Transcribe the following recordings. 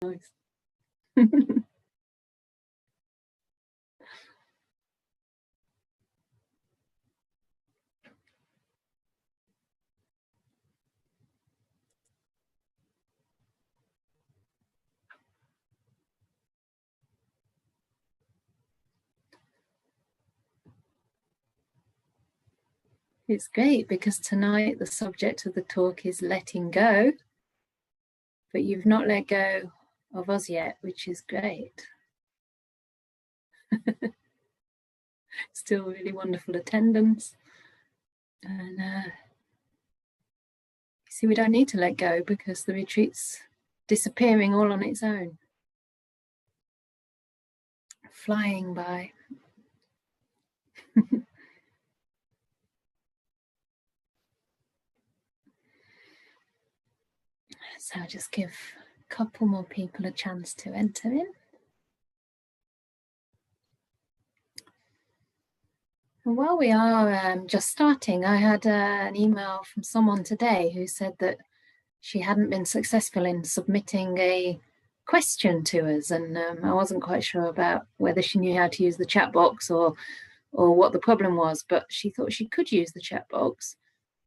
nice. It's great because tonight the subject of the talk is letting go, but you've not let go of us yet, which is great. Still really wonderful attendance. And see, we don't need to let go because the retreat's disappearing all on its own. Flying by. So I'll just give a couple more people a chance to enter in. And while we are just starting, I had an email from someone today who said that she hadn't been successful in submitting a question to us, and I wasn't quite sure about whether she knew how to use the chat box or what the problem was, but she thought she could use the chat box,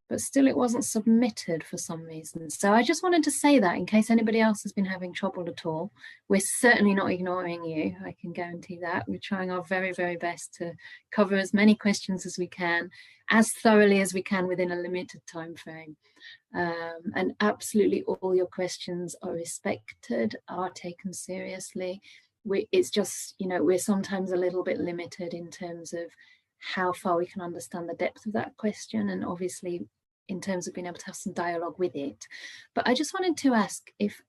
but still it wasn't submitted for some reason. So I just wanted to say that in case anybody else has been having trouble at all. We're certainly not ignoring you, I can guarantee that. We're trying our very, very best to cover as many questions as we can, as thoroughly as we can within a limited time frame. And absolutely all your questions are respected, are taken seriously. It's just, you know, we're sometimes a little bit limited in terms of how far we can understand the depth of that question, and obviously in terms of being able to have some dialogue with it. But I just wanted to ask if,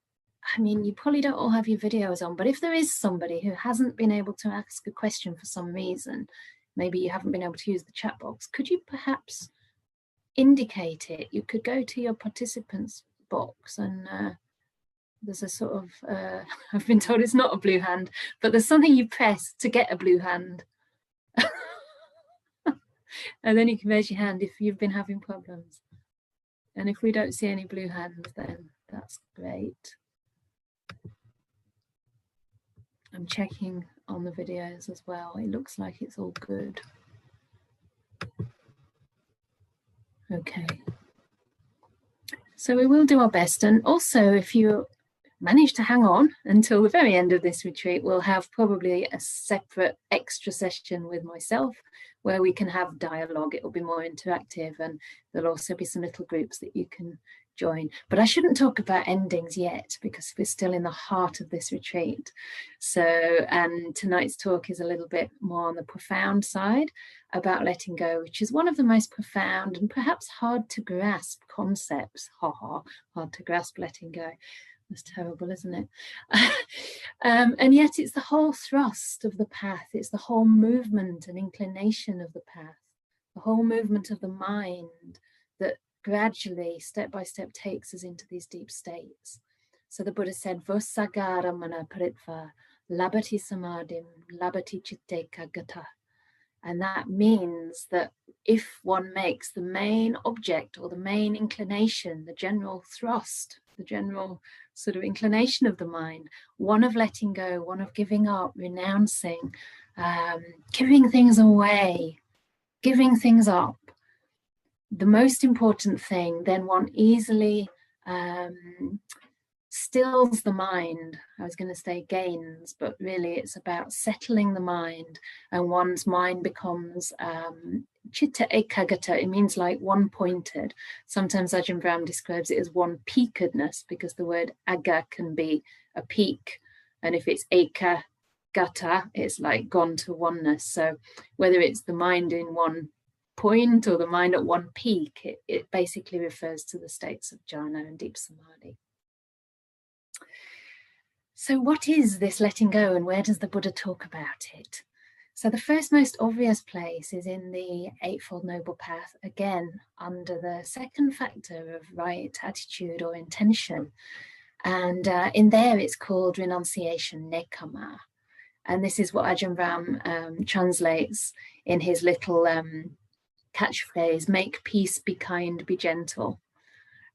I mean, you probably don't all have your videos on, but if there is somebody who hasn't been able to ask a question for some reason, maybe you haven't been able to use the chat box, could you perhaps indicate it? You could go to your participants box and there's a sort of, I've been told it's not a blue hand, but there's something you press to get a blue hand. And then you can raise your hand if you've been having problems. And if we don't see any blue hands, then that's great. I'm checking on the videos as well. It looks like it's all good. Okay. So we will do our best. And also, if you manage to hang on until the very end of this retreat, we'll have probably a separate extra session with myself where we can have dialogue. It'll be more interactive, and there'll also be some little groups that you can join. But I shouldn't talk about endings yet because we're still in the heart of this retreat. So, and tonight's talk is a little bit more on the profound side about letting go, which is one of the most profound and perhaps hard to grasp concepts. Hard to grasp letting go. That's terrible, isn't it? And yet it's the whole thrust of the path. It's the whole movement and inclination of the path, the whole movement of the mind that gradually, step by step, takes us into these deep states. So the Buddha said, Vosagara mana paritva, labati samadhim, labati chitte kagata. And that means that if one makes the main object or the main inclination, the general thrust, the general sort of inclination of the mind, one of letting go, one of giving up, renouncing, giving things away, giving things up, the most important thing, then one easily stills the mind. I was going to say gains, but really it's about settling the mind, and one's mind becomes chitta ekagata. It means like one-pointed. Sometimes Ajahn Brahm describes it as one-peakedness, because the word aga can be a peak, and if it's ekagata, it's like gone to oneness. So whether it's the mind in one point or the mind at one peak, it basically refers to the states of jhana and deep samadhi. So what is this letting go, and where does the Buddha talk about it? So the first most obvious place is in the Eightfold Noble Path, again, under the second factor of right attitude or intention. And in there it's called renunciation, nekama. And this is what Ajahn Brahm translates in his little catchphrase, make peace, be kind, be gentle.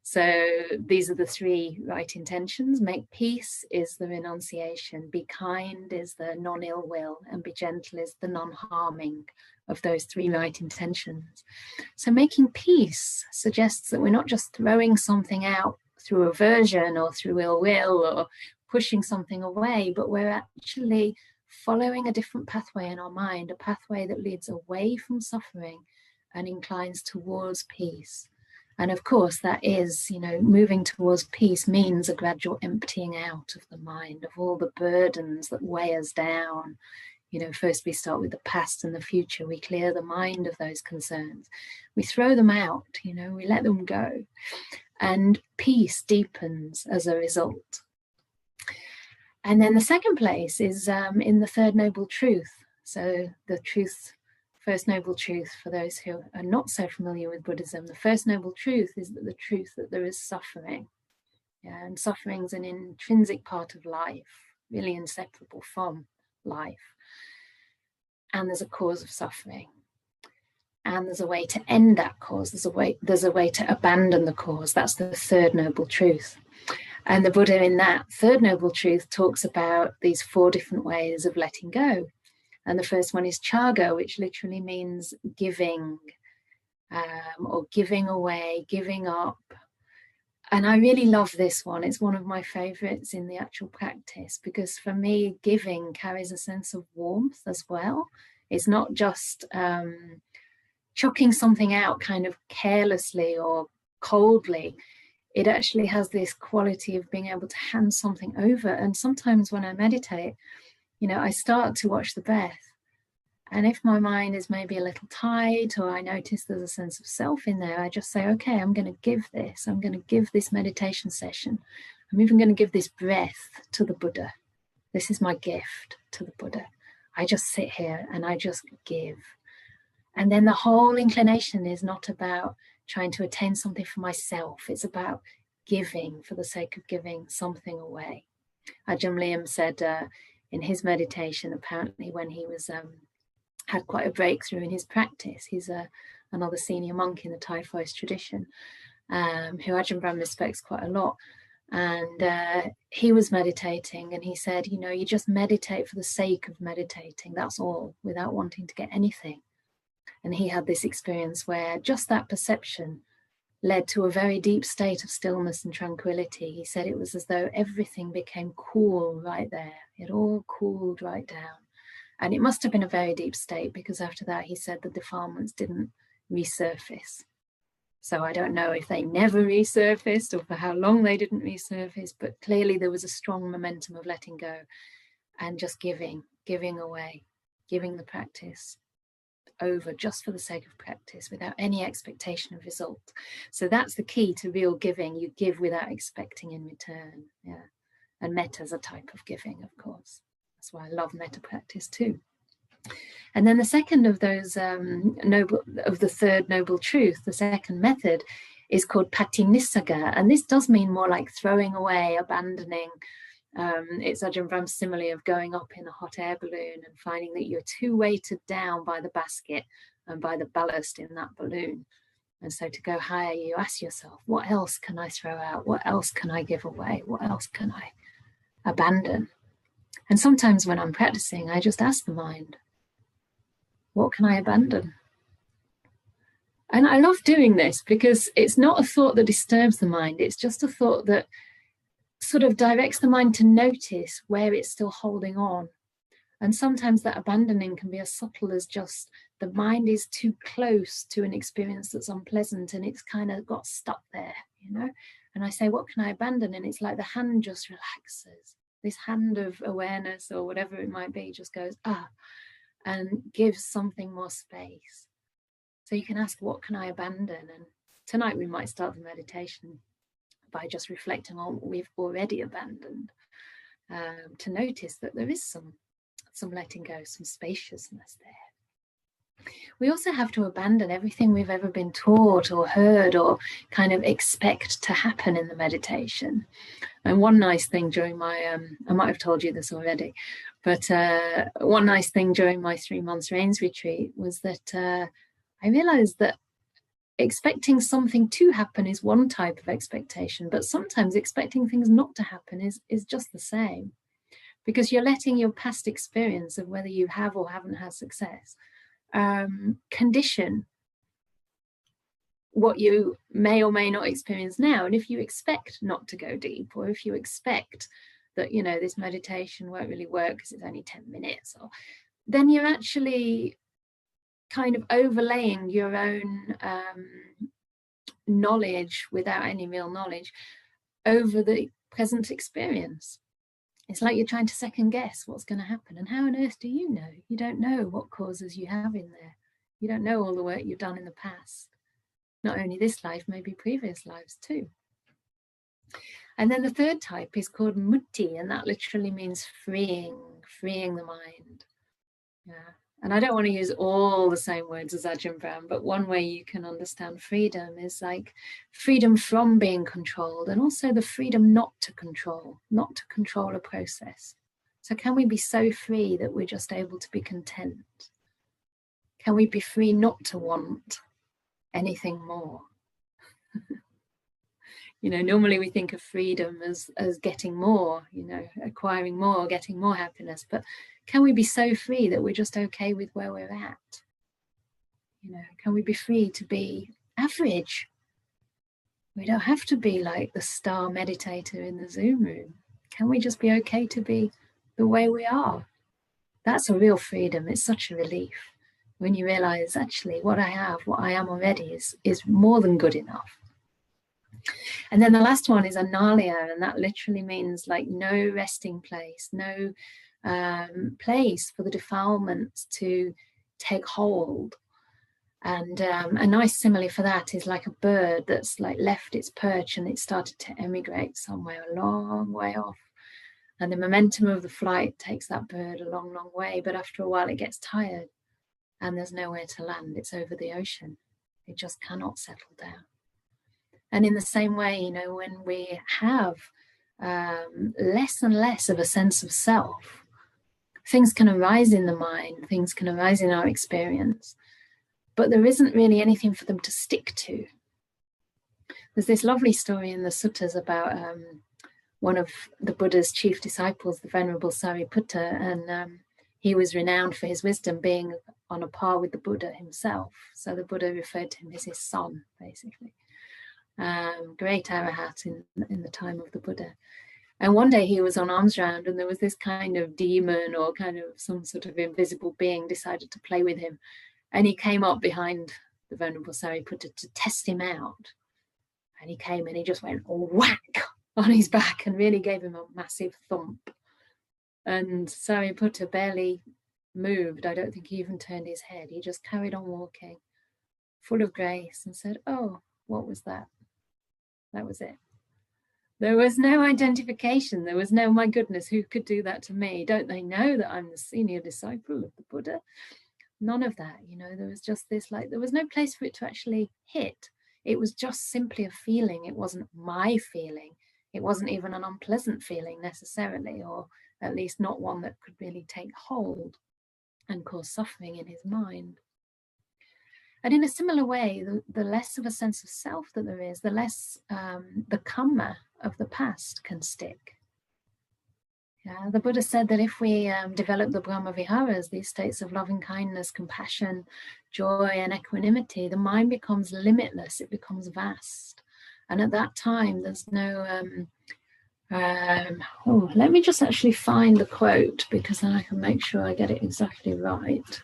So these are the three right intentions. Make peace is the renunciation. Be kind is the non-ill will. And be gentle is the non-harming of those three right intentions. So making peace suggests that we're not just throwing something out through aversion or through ill will or pushing something away, but we're actually following a different pathway in our mind, a pathway that leads away from suffering and inclines towards peace. And of course, that is, moving towards peace means a gradual emptying out of the mind of all the burdens that weigh us down. First we start with the past and the future. We clear the mind of those concerns. We throw them out, we let them go. And peace deepens as a result. And then the second place is in the third noble truth. So the truth, first noble truth, for those who are not so familiar with Buddhism, the first noble truth is the truth that there is suffering. Yeah, and suffering is an intrinsic part of life, really inseparable from life. And there's a cause of suffering. And there's a way to end that cause. There's a way to abandon the cause. That's the third noble truth. And the Buddha in that third noble truth talks about these 4 different ways of letting go. And the first one is chaga, which literally means giving, or giving away, giving up. And I really love this one. It's one of my favorites in the actual practice, because for me, giving carries a sense of warmth as well. It's not just chucking something out kind of carelessly or coldly. It actually has this quality of being able to hand something over. And sometimes when I meditate, I start to watch the breath. And if my mind is maybe a little tight, or I notice there's a sense of self in there, I just say, okay, I'm going to give this. I'm going to give this meditation session. I'm even going to give this breath to the Buddha. This is my gift to the Buddha. I just sit here and I just give. And then the whole inclination is not about trying to attain something for myself. It's about giving for the sake of giving something away. Ajahn said in his meditation, apparently when he was had quite a breakthrough in his practice. He's another senior monk in the Thai forest tradition, who Ajahn Brahm respects quite a lot. And he was meditating, and he said, you just meditate for the sake of meditating. That's all, without wanting to get anything. And he had this experience where just that perception led to a very deep state of stillness and tranquility. He said it was as though everything became cool right there. It all cooled right down. And it must have been a very deep state, because after that, he said the defilements didn't resurface. So I don't know if they never resurfaced or for how long they didn't resurface, but clearly there was a strong momentum of letting go and just giving away, giving the practice over just for the sake of practice without any expectation of result. So that's the key to real giving. You give without expecting in return. Yeah. And metta is a type of giving, of course. That's why I love metta practice too. And then the second of those the third noble truth, the second method, is called patinissaga. And this does mean more like throwing away, abandoning. It's Ajahn Brahm's simile of going up in a hot air balloon and finding that you're too weighted down by the basket and by the ballast in that balloon. And so to go higher, you ask yourself, what else can I throw out? What else can I give away? What else can I abandon? And sometimes when I'm practicing, I just ask the mind, what can I abandon? And I love doing this because it's not a thought that disturbs the mind. It's just a thought that sort of directs the mind to notice where it's still holding on. And sometimes that abandoning can be as subtle as just the mind is too close to an experience that's unpleasant and it's kind of got stuck there, And I say, what can I abandon? And it's like the hand just relaxes. This hand of awareness or whatever it might be just goes, and gives something more space. So you can ask, what can I abandon? And tonight we might start the meditation by just reflecting on what we've already abandoned, to notice that there is some letting go, some spaciousness there. We also have to abandon everything we've ever been taught or heard or kind of expect to happen in the meditation. And one nice thing during my, I might have told you this already, but one nice thing during my 3 months Rains retreat was that I realized that expecting something to happen is one type of expectation, but sometimes expecting things not to happen is just the same, because you're letting your past experience of whether you have or haven't had success condition what you may or may not experience now. And if you expect not to go deep, or if you expect that, you know, this meditation won't really work because it's only 10 minutes, or then you're actually kind of overlaying your own knowledge without any real knowledge over the present experience. It's like you're trying to second guess what's going to happen. And how on earth do you know? You don't know what causes you have in there. You don't know all the work you've done in the past. Not only this life, maybe previous lives too. And then the third type is called mutti, and that literally means freeing the mind. Yeah. And I don't want to use all the same words as Ajahn Brahm, but one way you can understand freedom is like freedom from being controlled, and also the freedom not to control a process. So can we be so free that we're just able to be content? Can we be free not to want anything more? You know, normally we think of freedom as getting more, you know, acquiring more, getting more happiness. But can we be so free that we're just okay with where we're at? You know, can we be free to be average? We don't have to be like the star meditator in the Zoom room. Can we just be okay to be the way we are? That's a real freedom. It's such a relief when you realize actually what I have, what I am already is more than good enough. And then the last one is analaya, and that literally means like no resting place, no place for the defilements to take hold. And a nice simile for that is like a bird that's like left its perch and it started to emigrate somewhere a long way off. And the momentum of the flight takes that bird a long, long way. But after a while it gets tired and there's nowhere to land. It's over the ocean. It just cannot settle down. And in the same way, you know, when we have less and less of a sense of self, things can arise in the mind, things can arise in our experience, but there isn't really anything for them to stick to. There's this lovely story in the suttas about one of the Buddha's chief disciples, the Venerable Sariputta, and he was renowned for his wisdom, being on a par with the Buddha himself. So the Buddha referred to him as his son, basically. Great arahat in the time of the Buddha. And one day he was on alms round and there was this kind of demon or kind of some sort of invisible being decided to play with him. And he came up behind the Venerable Sariputta to test him out. And he came and he just went whack on his back and really gave him a massive thump. And Sariputta barely moved. I don't think he even turned his head. He just carried on walking, full of grace, and said, "Oh, what was that?" That was it. There was no identification. There was no, my goodness, who could do that to me? Don't they know that I'm the senior disciple of the Buddha? None of that, you know. There was just this, like, there was no place for it to actually hit. It was just simply a feeling. It wasn't my feeling. It wasn't even an unpleasant feeling necessarily, or at least not one that could really take hold and cause suffering in his mind. And in a similar way, the less of a sense of self that there is, the less the karma of the past can stick. Yeah, the Buddha said that if we develop the Brahma Viharas, these states of loving kindness, compassion, joy, and equanimity, the mind becomes limitless, it becomes vast. And at that time, there's no... let me just actually find the quote, because then I can make sure I get it exactly right.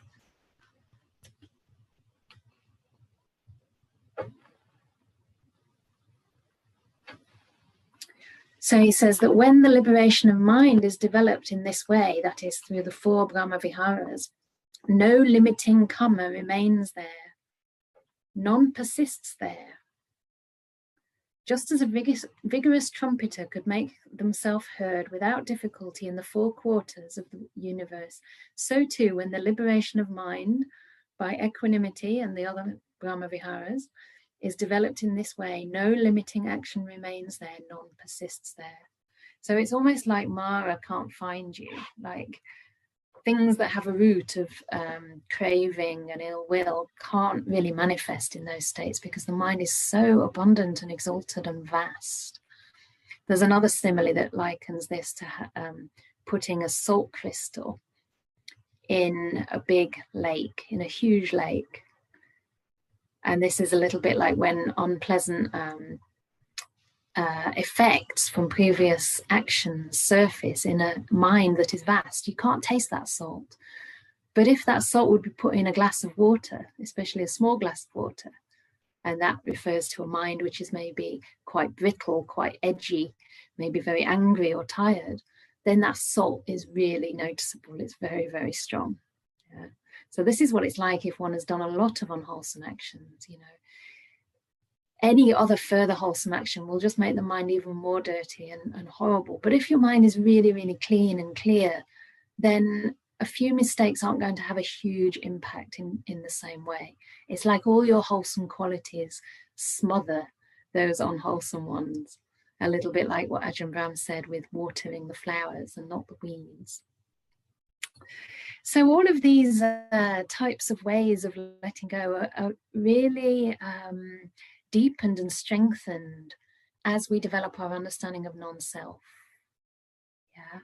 So he says that when the liberation of mind is developed in this way, that is through the 4 Brahma Viharas, no limiting karma remains there. None persists there. Just as a vigorous trumpeter could make themselves heard without difficulty in the 4 quarters of the universe, so too when the liberation of mind by equanimity and the other Brahma Viharas is developed in this way, no limiting action remains there, none persists there. So it's almost like Mara can't find you. Like, things that have a root of craving and ill will can't really manifest in those states because the mind is so abundant and exalted and vast. There's another simile that likens this to putting a salt crystal in a big lake, in a huge lake. And this is a little bit like when unpleasant effects from previous actions surface in a mind that is vast. You can't taste that salt. But if that salt would be put in a glass of water, especially a small glass of water, and that refers to a mind which is maybe quite brittle, quite edgy, maybe very angry or tired, then that salt is really noticeable. It's very, very strong. Yeah. So this is what it's like if one has done a lot of unwholesome actions, you know. Any other further wholesome action will just make the mind even more dirty and horrible. But if your mind is really, really clean and clear, then a few mistakes aren't going to have a huge impact in the same way. It's like all your wholesome qualities smother those unwholesome ones, a little bit like what Ajahn Brahm said with watering the flowers and not the weeds. So all of these types of ways of letting go are really deepened and strengthened as we develop our understanding of non-self. Yeah.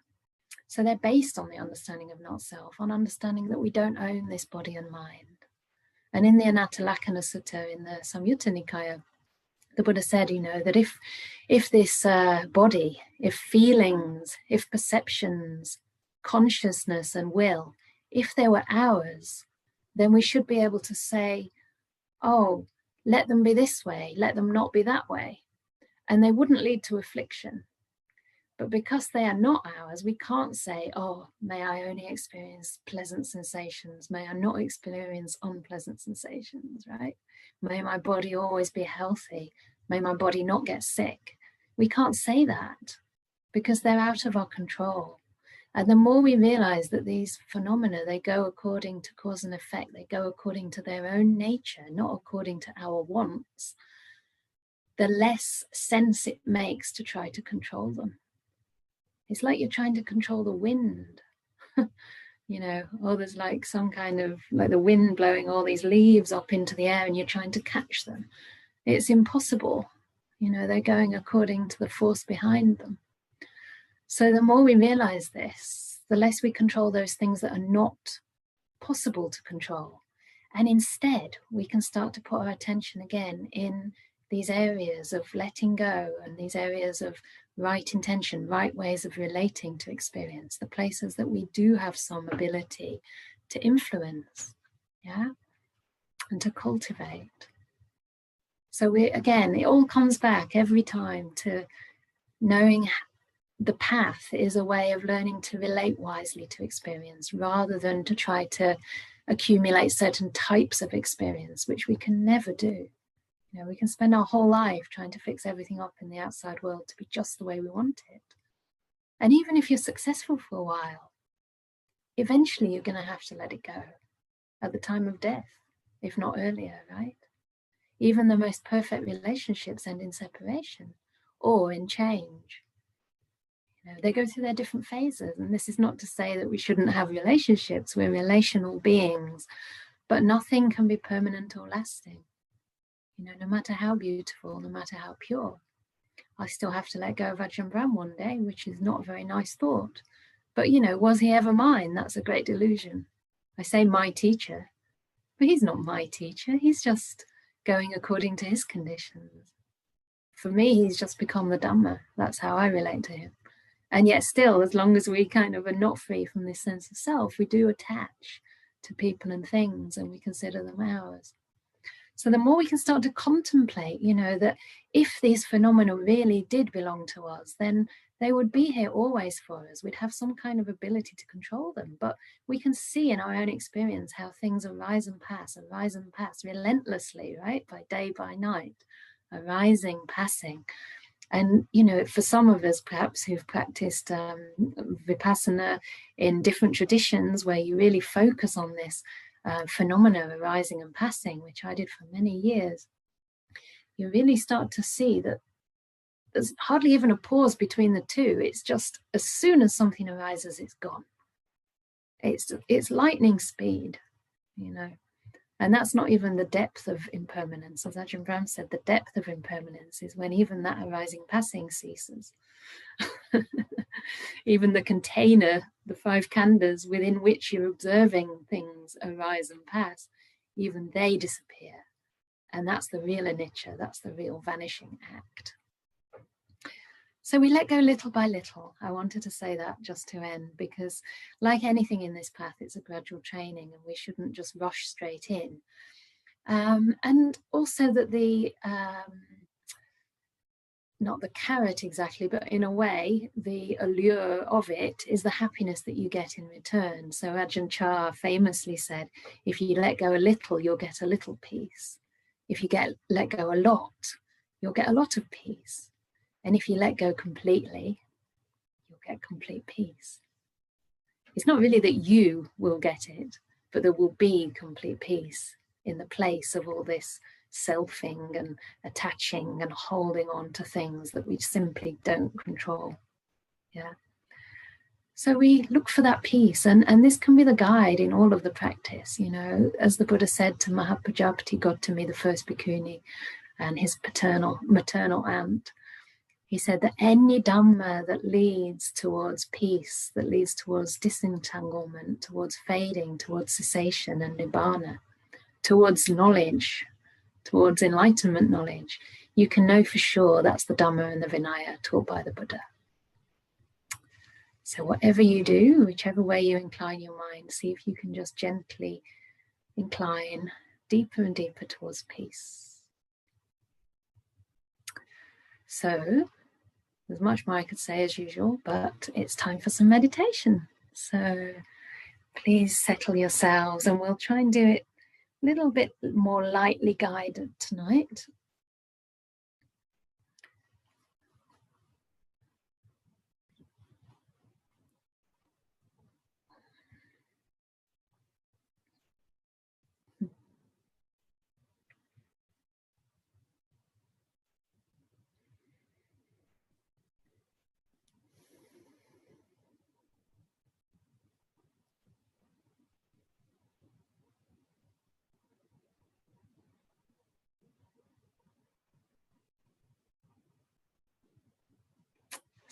So they're based on the understanding of not-self, on understanding that we don't own this body and mind. And in the Untitled Sutta, in the Samyutta Nikaya, the Buddha said, you know, that if this body, if feelings, if perceptions, consciousness and will, if they were ours, then we should be able to say, oh, let them be this way, let them not be that way. And they wouldn't lead to affliction. But because they are not ours, we can't say, oh, may I only experience pleasant sensations, may I not experience unpleasant sensations, right? May my body always be healthy, may my body not get sick. We can't say that because they're out of our control. And the more we realize that these phenomena, they go according to cause and effect, they go according to their own nature, not according to our wants, the less sense it makes to try to control them. It's like you're trying to control the wind, you know, or there's like some kind of, like the wind blowing all these leaves up into the air and you're trying to catch them. It's impossible. You know, they're going according to the force behind them. So the more we realize this, the less we control those things that are not possible to control. And instead, we can start to put our attention again in these areas of letting go and these areas of right intention, right ways of relating to experience, the places that we do have some ability to influence, yeah, and to cultivate. So we, again, it all comes back every time to knowing the path is a way of learning to relate wisely to experience rather than to try to accumulate certain types of experience, which we can never do. You know, we can spend our whole life trying to fix everything up in the outside world to be just the way we want it. And even if you're successful for a while, eventually you're going to have to let it go at the time of death, if not earlier, right? Even the most perfect relationships end in separation or in change. You know, they go through their different phases. And this is not to say that we shouldn't have relationships. We're relational beings, but nothing can be permanent or lasting. You know, no matter how beautiful, no matter how pure, I still have to let go of Ajahn Brahm one day, which is not a very nice thought. But, you know, was he ever mine? That's a great delusion. I say my teacher, but he's not my teacher. He's just going according to his conditions. For me, he's just become the Dhamma. That's how I relate to him. And yet still, as long as we kind of are not free from this sense of self, we do attach to people and things and we consider them ours. So the more we can start to contemplate, you know, that if these phenomena really did belong to us, then they would be here always for us. We'd have some kind of ability to control them. But we can see in our own experience how things arise and pass relentlessly, right? By day, by night, arising, passing. And, you know, for some of us, perhaps who've practiced Vipassana in different traditions where you really focus on this phenomena arising and passing, which I did for many years, you really start to see that there's hardly even a pause between the two. It's just as soon as something arises, it's gone. It's lightning speed, you know. And that's not even the depth of impermanence. As Ajahn Brahm said, the depth of impermanence is when even that arising passing ceases. Even the container, the 5 khandhas within which you're observing things arise and pass, even they disappear. And that's the real anicca, that's the real vanishing act. So we let go little by little. I wanted to say that just to end, because like anything in this path, it's a gradual training and we shouldn't just rush straight in. And also that not the carrot exactly, but in a way, the allure of it is the happiness that you get in return. So Ajahn Chah famously said, if you let go a little, you'll get a little peace. If you let go a lot, you'll get a lot of peace. And if you let go completely, you'll get complete peace. It's not really that you will get it, but there will be complete peace in the place of all this selfing and attaching and holding on to things that we simply don't control. Yeah. So we look for that peace, and this can be the guide in all of the practice. You know, as the Buddha said to Mahapajapati Gautami, the first bhikkhuni, and his maternal aunt, he said that any Dhamma that leads towards peace, that leads towards disentanglement, towards fading, towards cessation and nibbana, towards knowledge, towards enlightenment knowledge, you can know for sure that's the Dhamma and the Vinaya taught by the Buddha. So whatever you do, whichever way you incline your mind, see if you can just gently incline deeper and deeper towards peace. So there's much more I could say as usual, but it's time for some meditation. So please settle yourselves, and we'll try and do it a little bit more lightly guided tonight.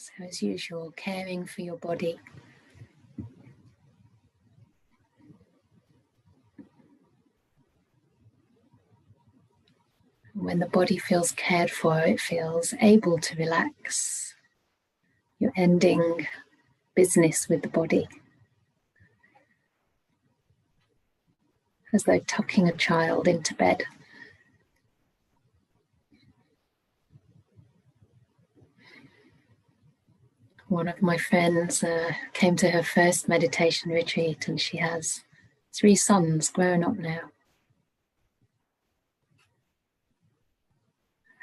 So as usual, caring for your body. When the body feels cared for, it feels able to relax. You're ending business with the body, as though tucking a child into bed. One of my friends came to her first meditation retreat, and she has 3 sons grown up now.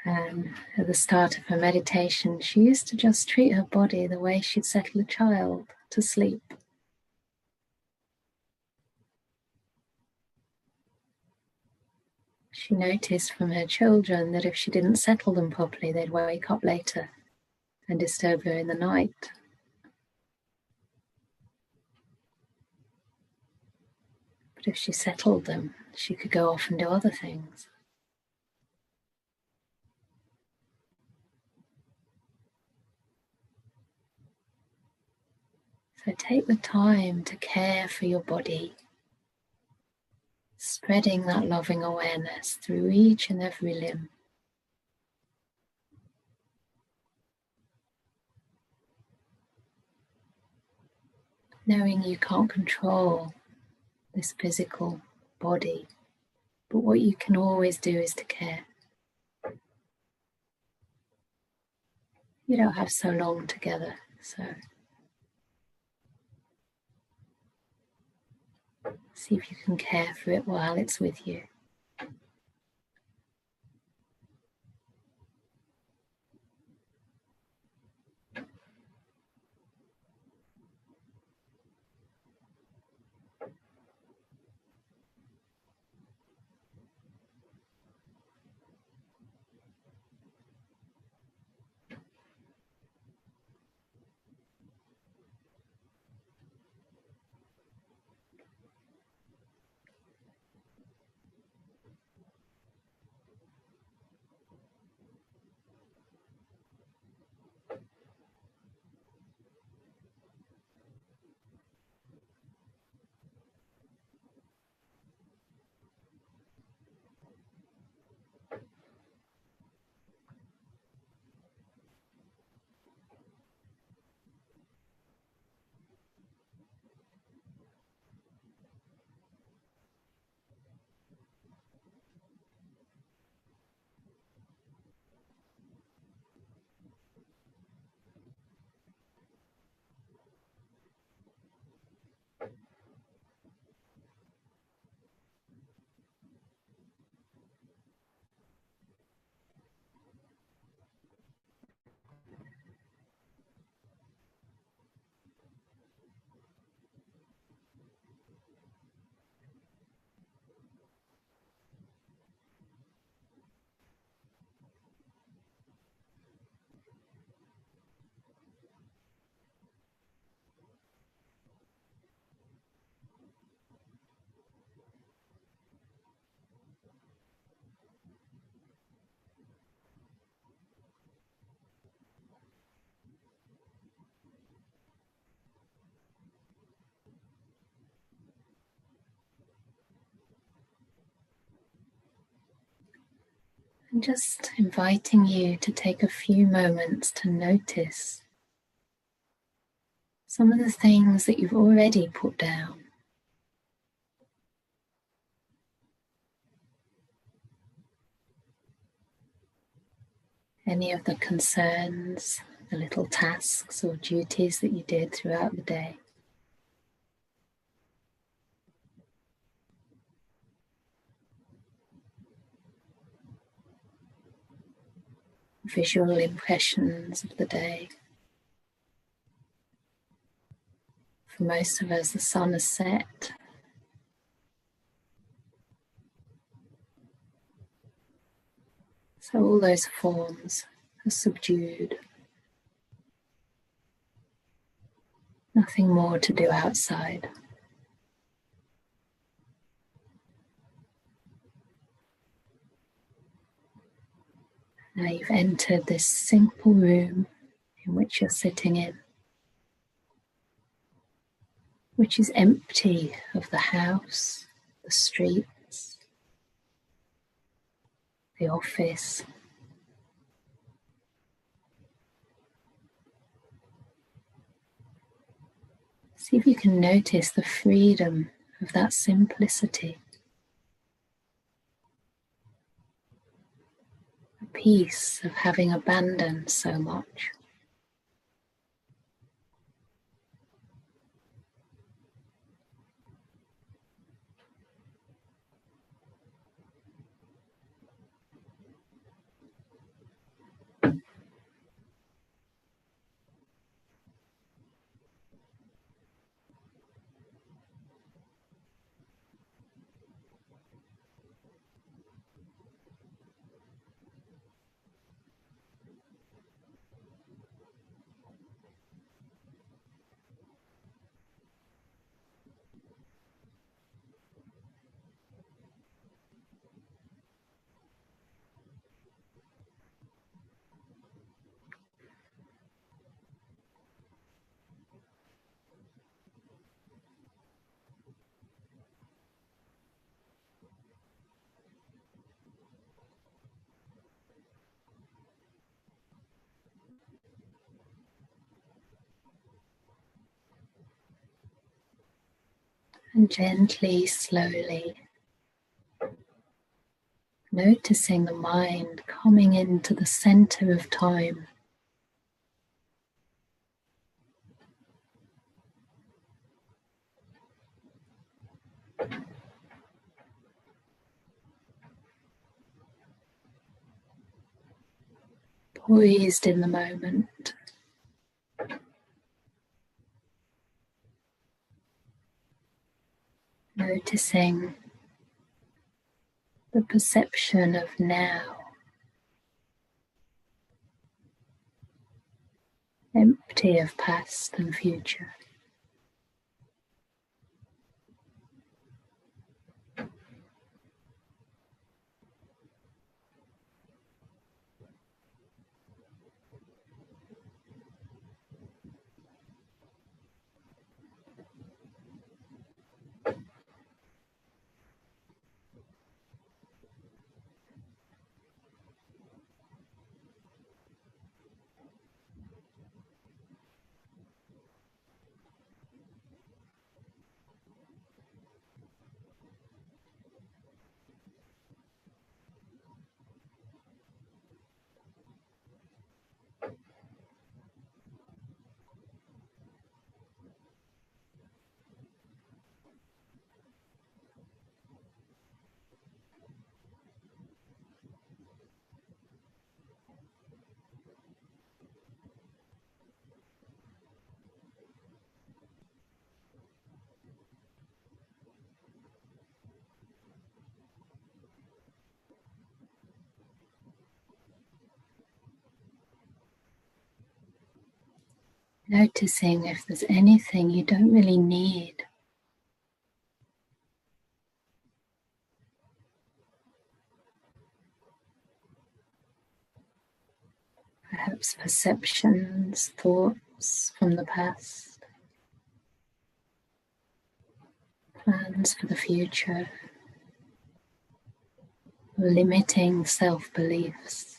And at the start of her meditation, she used to just treat her body the way she'd settle a child to sleep. She noticed from her children that if she didn't settle them properly, they'd wake up later and disturb her in the night. But if she settled them, she could go off and do other things. So take the time to care for your body, spreading that loving awareness through each and every limb. Knowing you can't control this physical body, but what you can always do is to care. You don't have so long together, so see if you can care for it while it's with you. And just inviting you to take a few moments to notice some of the things that you've already put down. Any of the concerns, the little tasks or duties that you did throughout the day. Visual impressions of the day. For most of us, the sun has set. So all those forms are subdued. Nothing more to do outside. Now you've entered this simple room in which you're sitting in, which is empty of the house, the streets, the office. See if you can notice the freedom of that simplicity. The peace of having abandoned so much. And gently, slowly, noticing the mind coming into the center of time. Poised in the moment. Noticing the perception of now, empty of past and future. Noticing if there's anything you don't really need. Perhaps perceptions, thoughts from the past, plans for the future, limiting self-beliefs.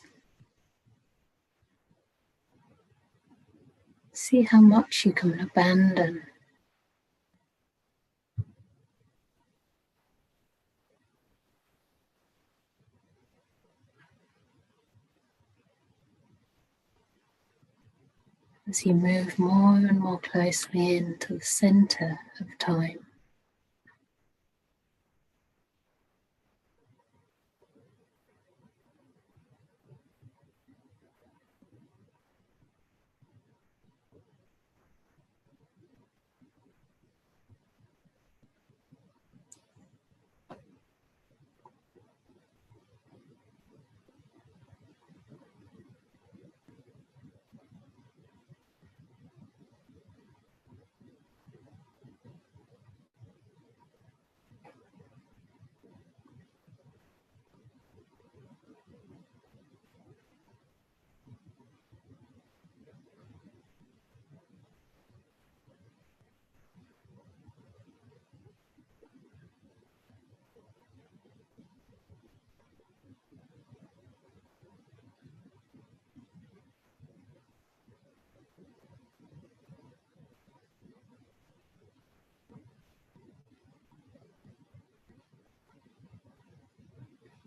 See how much you can abandon. As you move more and more closely into the center of time.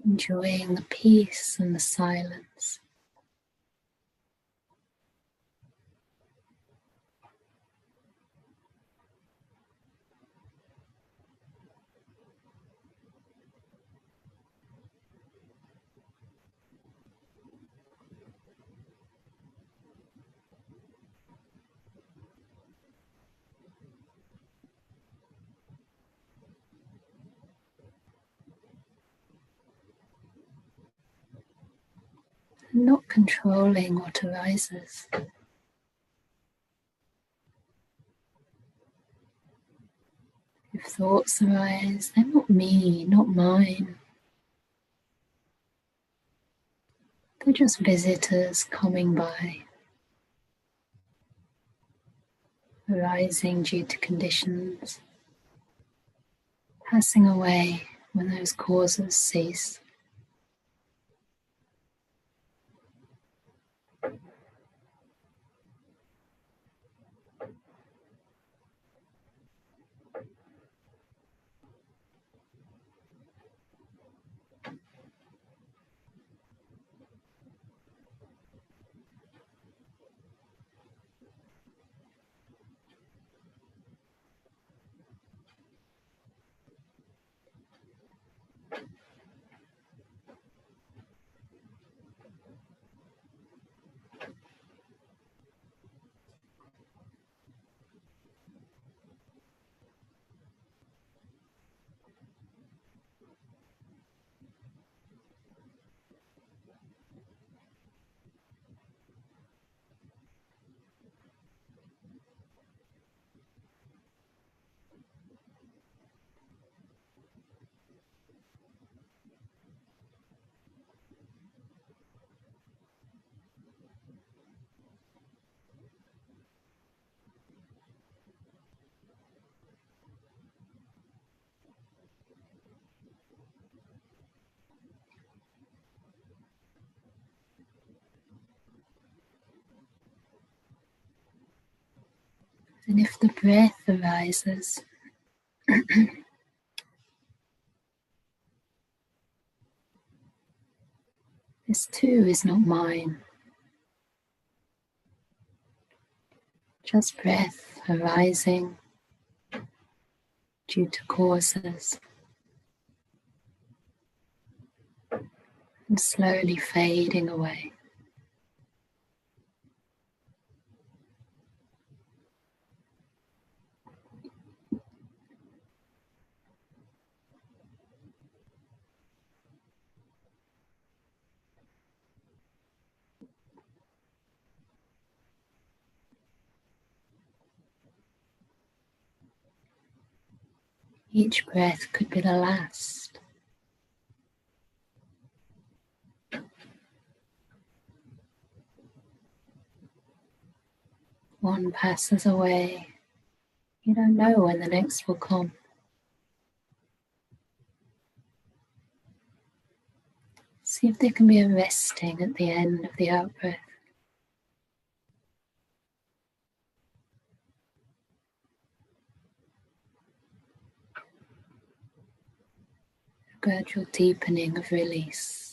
Enjoying the peace and the silence. Not controlling what arises. If thoughts arise, they're not me, not mine. They're just visitors coming by, arising due to conditions, passing away when those causes cease. And if the breath arises, this too is not mine. Just breath arising due to causes and slowly fading away. Each breath could be the last. One passes away. You don't know when the next will come. See if there can be a resting at the end of the out-breath. A gradual deepening of release.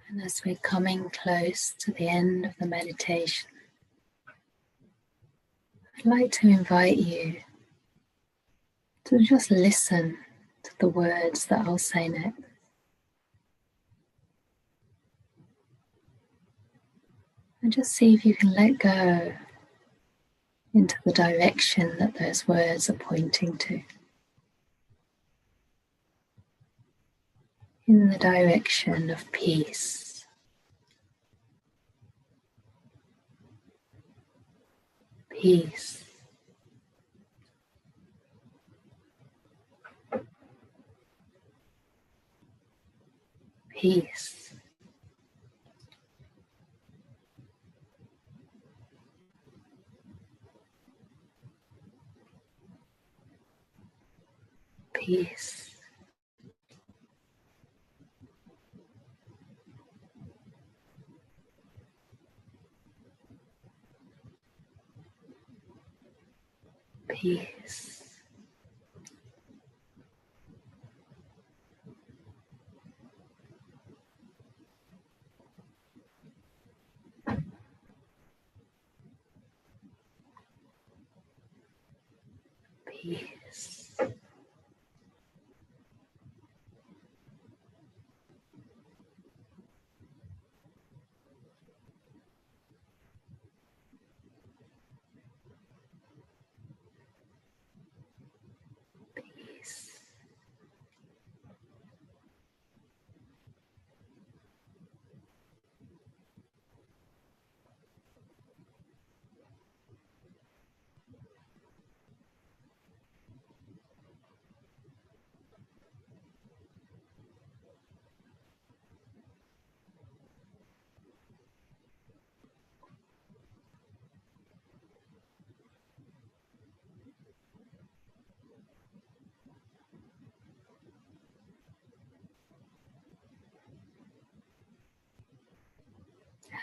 And as we're coming close to the end of the meditation, I'd like to invite you to just listen to the words that I'll say next. And just see if you can let go into the direction that those words are pointing to. In the direction of peace. Peace. Peace. Peace. Peace. Peace. Peace.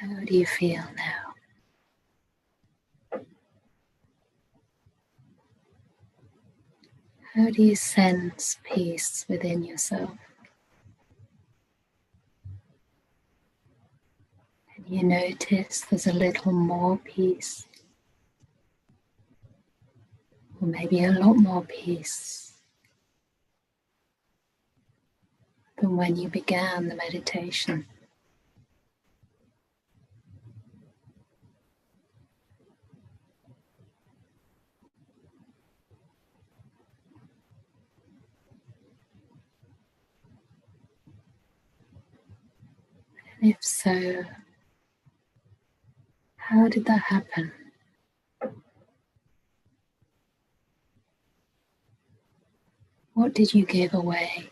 How do you feel now? How do you sense peace within yourself? Can you notice there's a little more peace? Or maybe a lot more peace than when you began the meditation? And if so, how did that happen? What did you give away?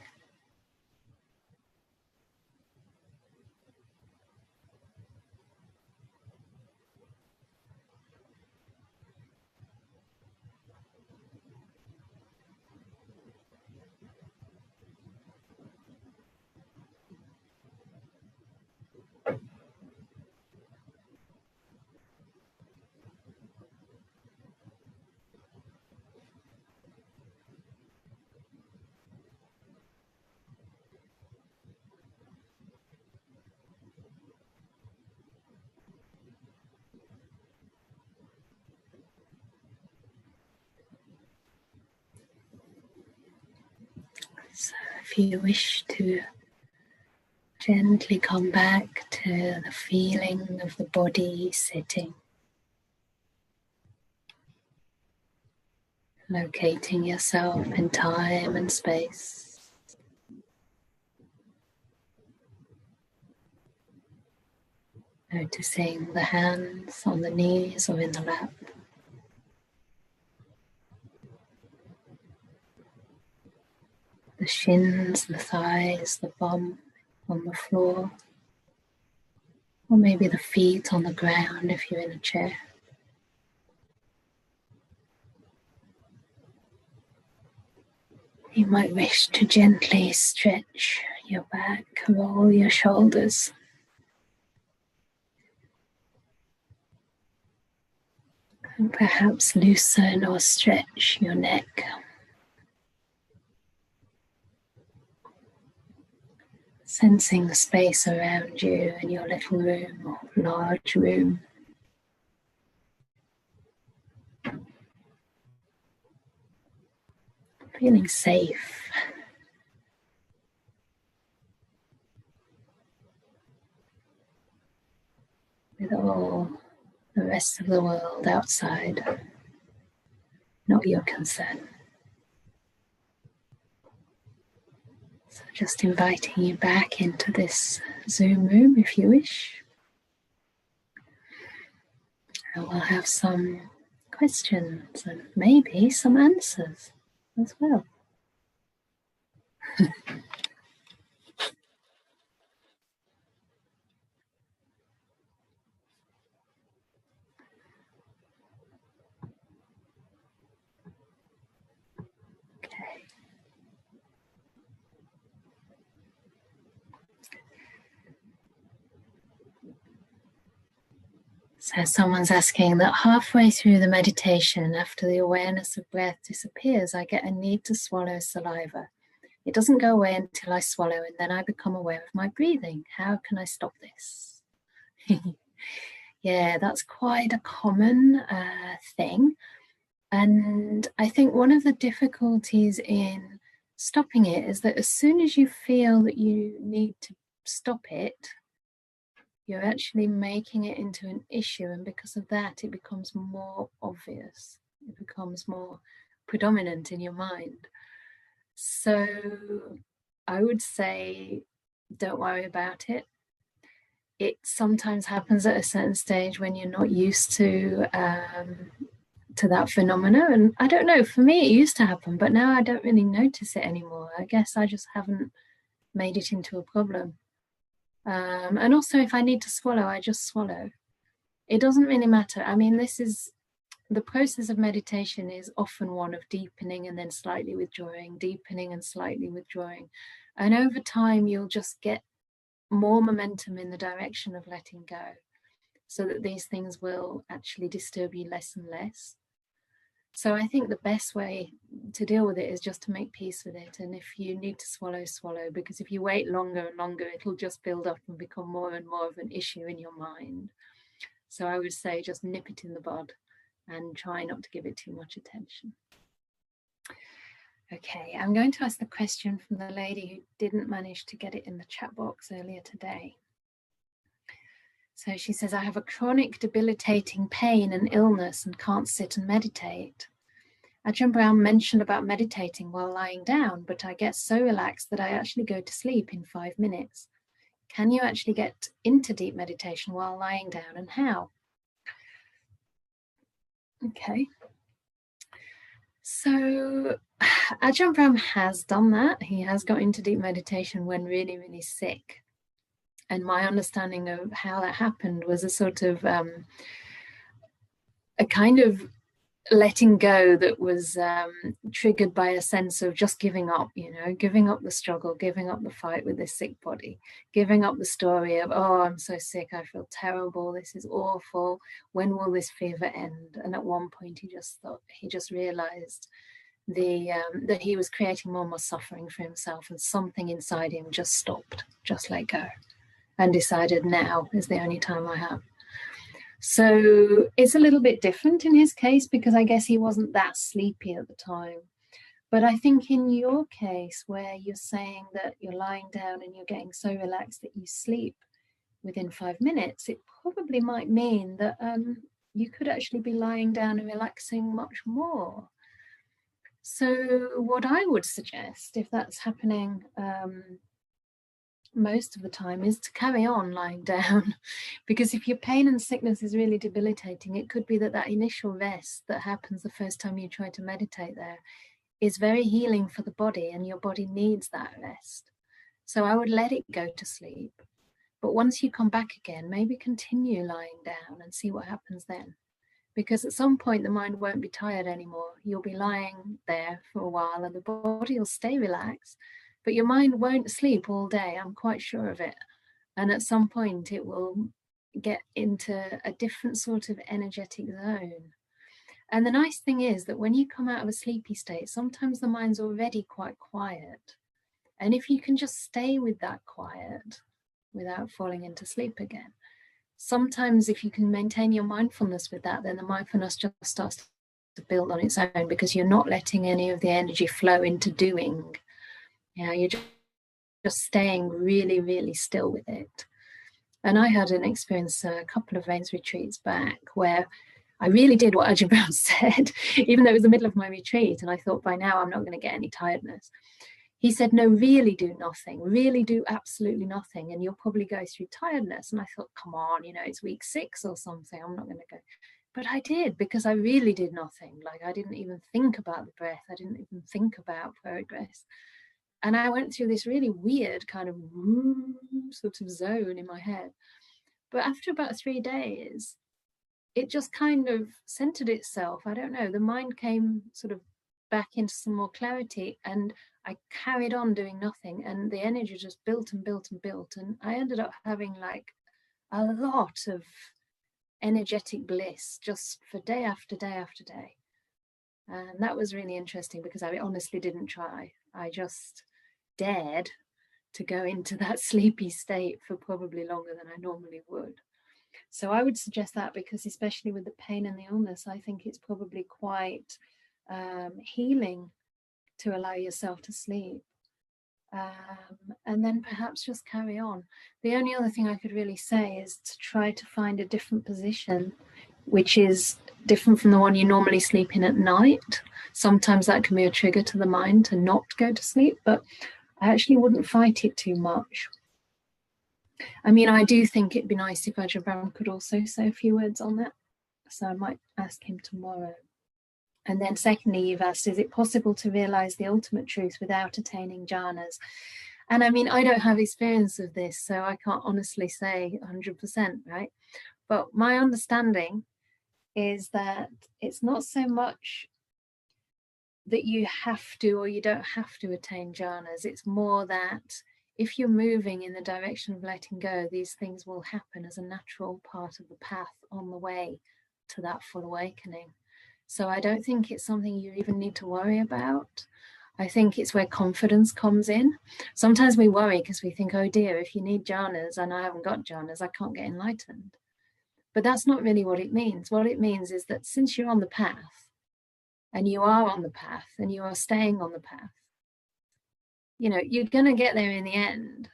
So if you wish to gently come back to the feeling of the body sitting, locating yourself in time and space, Noticing the hands on the knees or in the lap. The shins, the thighs, the bum on the floor. Or maybe the feet on the ground if you're in a chair. You might wish to gently stretch your back, roll your shoulders. And perhaps loosen or stretch your neck. Sensing the space around you in your little room or large room. Feeling safe. With all the rest of the world outside, not your concern. So just inviting you back into this Zoom room if you wish. And we'll have some questions and maybe some answers as well. Okay. So someone's asking that halfway through the meditation, after the awareness of breath disappears, I get a need to swallow saliva. It doesn't go away until I swallow, and then I become aware of my breathing. How can I stop this? Yeah, that's quite a common thing. And I think one of the difficulties in stopping it is that as soon as you feel that you need to stop it, you're actually making it into an issue, and because of that, it becomes more obvious. It becomes more predominant in your mind. So I would say, don't worry about it. It sometimes happens at a certain stage when you're not used to that phenomena. And I don't know, for me it used to happen, but now I don't really notice it anymore. I guess I just haven't made it into a problem. And also if I need to swallow, I just swallow. It doesn't really matter. I mean, the process of meditation is often one of deepening and then slightly withdrawing, deepening and slightly withdrawing. And over time, you'll just get more momentum in the direction of letting go, so that these things will actually disturb you less and less. So I think the best way to deal with it is just to make peace with it. And if you need to swallow, swallow, because if you wait longer and longer, it'll just build up and become more and more of an issue in your mind. So I would say just nip it in the bud and try not to give it too much attention. Okay, I'm going to ask the question from the lady who didn't manage to get it in the chat box earlier today. So she says, I have a chronic debilitating pain and illness and can't sit and meditate. Ajahn Brahm mentioned about meditating while lying down, but I get so relaxed that I actually go to sleep in 5 minutes. Can you actually get into deep meditation while lying down, and how? Okay. So Ajahn Brahm has done that. He has got into deep meditation when really, really sick. And my understanding of how that happened was a sort of a kind of letting go that was triggered by a sense of just giving up, giving up the struggle, giving up the fight with this sick body, giving up the story of, oh, I'm so sick, I feel terrible, this is awful, when will this fever end? And at one point he just realized that he was creating more and more suffering for himself, and something inside him just stopped, just let go, and decided now is the only time I have. So it's a little bit different in his case, because I guess he wasn't that sleepy at the time. But I think in your case, where you're saying that you're lying down and you're getting so relaxed that you sleep within 5 minutes, it probably might mean that you could actually be lying down and relaxing much more. So what I would suggest, if that's happening most of the time is to carry on lying down. Because if your pain and sickness is really debilitating, it could be that that initial rest that happens the first time you try to meditate there is very healing for the body, and your body needs that rest. So I would let it go to sleep. But once you come back again, maybe continue lying down and see what happens then. Because at some point the mind won't be tired anymore. You'll be lying there for a while and the body will stay relaxed, but your mind won't sleep all day. I'm quite sure of it. And at some point it will get into a different sort of energetic zone. And the nice thing is that when you come out of a sleepy state, sometimes the mind's already quite quiet. And if you can just stay with that quiet without falling into sleep again, sometimes if you can maintain your mindfulness with that, then the mindfulness just starts to build on its own, because you're not letting any of the energy flow into doing. You're just staying really, really still with it. And I had an experience a couple of rains retreats back where I really did what Ajahn Brahm said, even though it was the middle of my retreat, and I thought by now I'm not going to get any tiredness. He said, no, really do nothing, really do absolutely nothing, and you'll probably go through tiredness. And I thought, come on, it's week 6 or something, I'm not going to go. But I did, because I really did nothing. Like, I didn't even think about the breath. I didn't even think about progress. And I went through this really weird kind of sort of zone in my head. But after about 3 days, it just kind of centered itself. I don't know, the mind came sort of back into some more clarity, and I carried on doing nothing, and the energy just built and built and built, and I ended up having like a lot of energetic bliss just for day after day after day. And that was really interesting, because I honestly didn't try. I just dared to go into that sleepy state for probably longer than I normally would. So I would suggest that, because especially with the pain and the illness, I think it's probably quite healing to allow yourself to sleep, and then perhaps just carry on. The only other thing I could really say is to try to find a different position, which is different from the one you normally sleep in at night. Sometimes that can be a trigger to the mind to not go to sleep, but I actually wouldn't fight it too much. I mean, I do think it'd be nice if Ajahn Brahm could also say a few words on that, so I might ask him tomorrow. And then secondly, you've asked, is it possible to realize the ultimate truth without attaining jhanas? And I mean, I don't have experience of this, so I can't honestly say 100%, right? But my understanding is that it's not so much that you have to or you don't have to attain jhanas. It's more that if you're moving in the direction of letting go, these things will happen as a natural part of the path on the way to that full awakening. So I don't think it's something you even need to worry about. I think it's where confidence comes in. Sometimes we worry because we think, oh dear, if you need jhanas and I haven't got jhanas, I can't get enlightened. But that's not really what it means. What it means is that since you're on the path, and you are on the path, and you are staying on the path, you're going to get there in the end.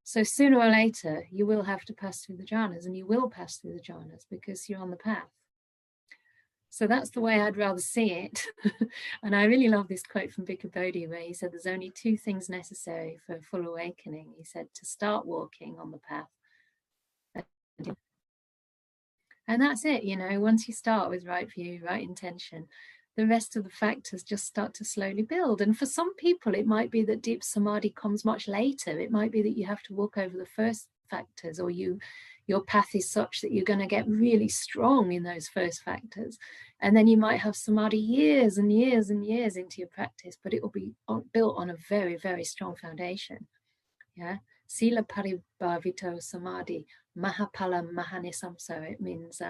So sooner or later, you will have to pass through the jhanas, and you will pass through the jhanas because you're on the path. So that's the way I'd rather see it. And I really love this quote from Bhikkhu Bodhi, where he said, there's only 2 things necessary for full awakening. He said, to start walking on the path. And that's it, once you start with right view, right intention, the rest of the factors just start to slowly build. And for some people, it might be that deep samadhi comes much later. It might be that you have to walk over the first factors, or your path is such that you're going to get really strong in those first factors. And then you might have samadhi years and years and years into your practice, but it will be built on a very, very strong foundation. Yeah. Sila paribhavito samadhi, mahapala mahanisamso. It means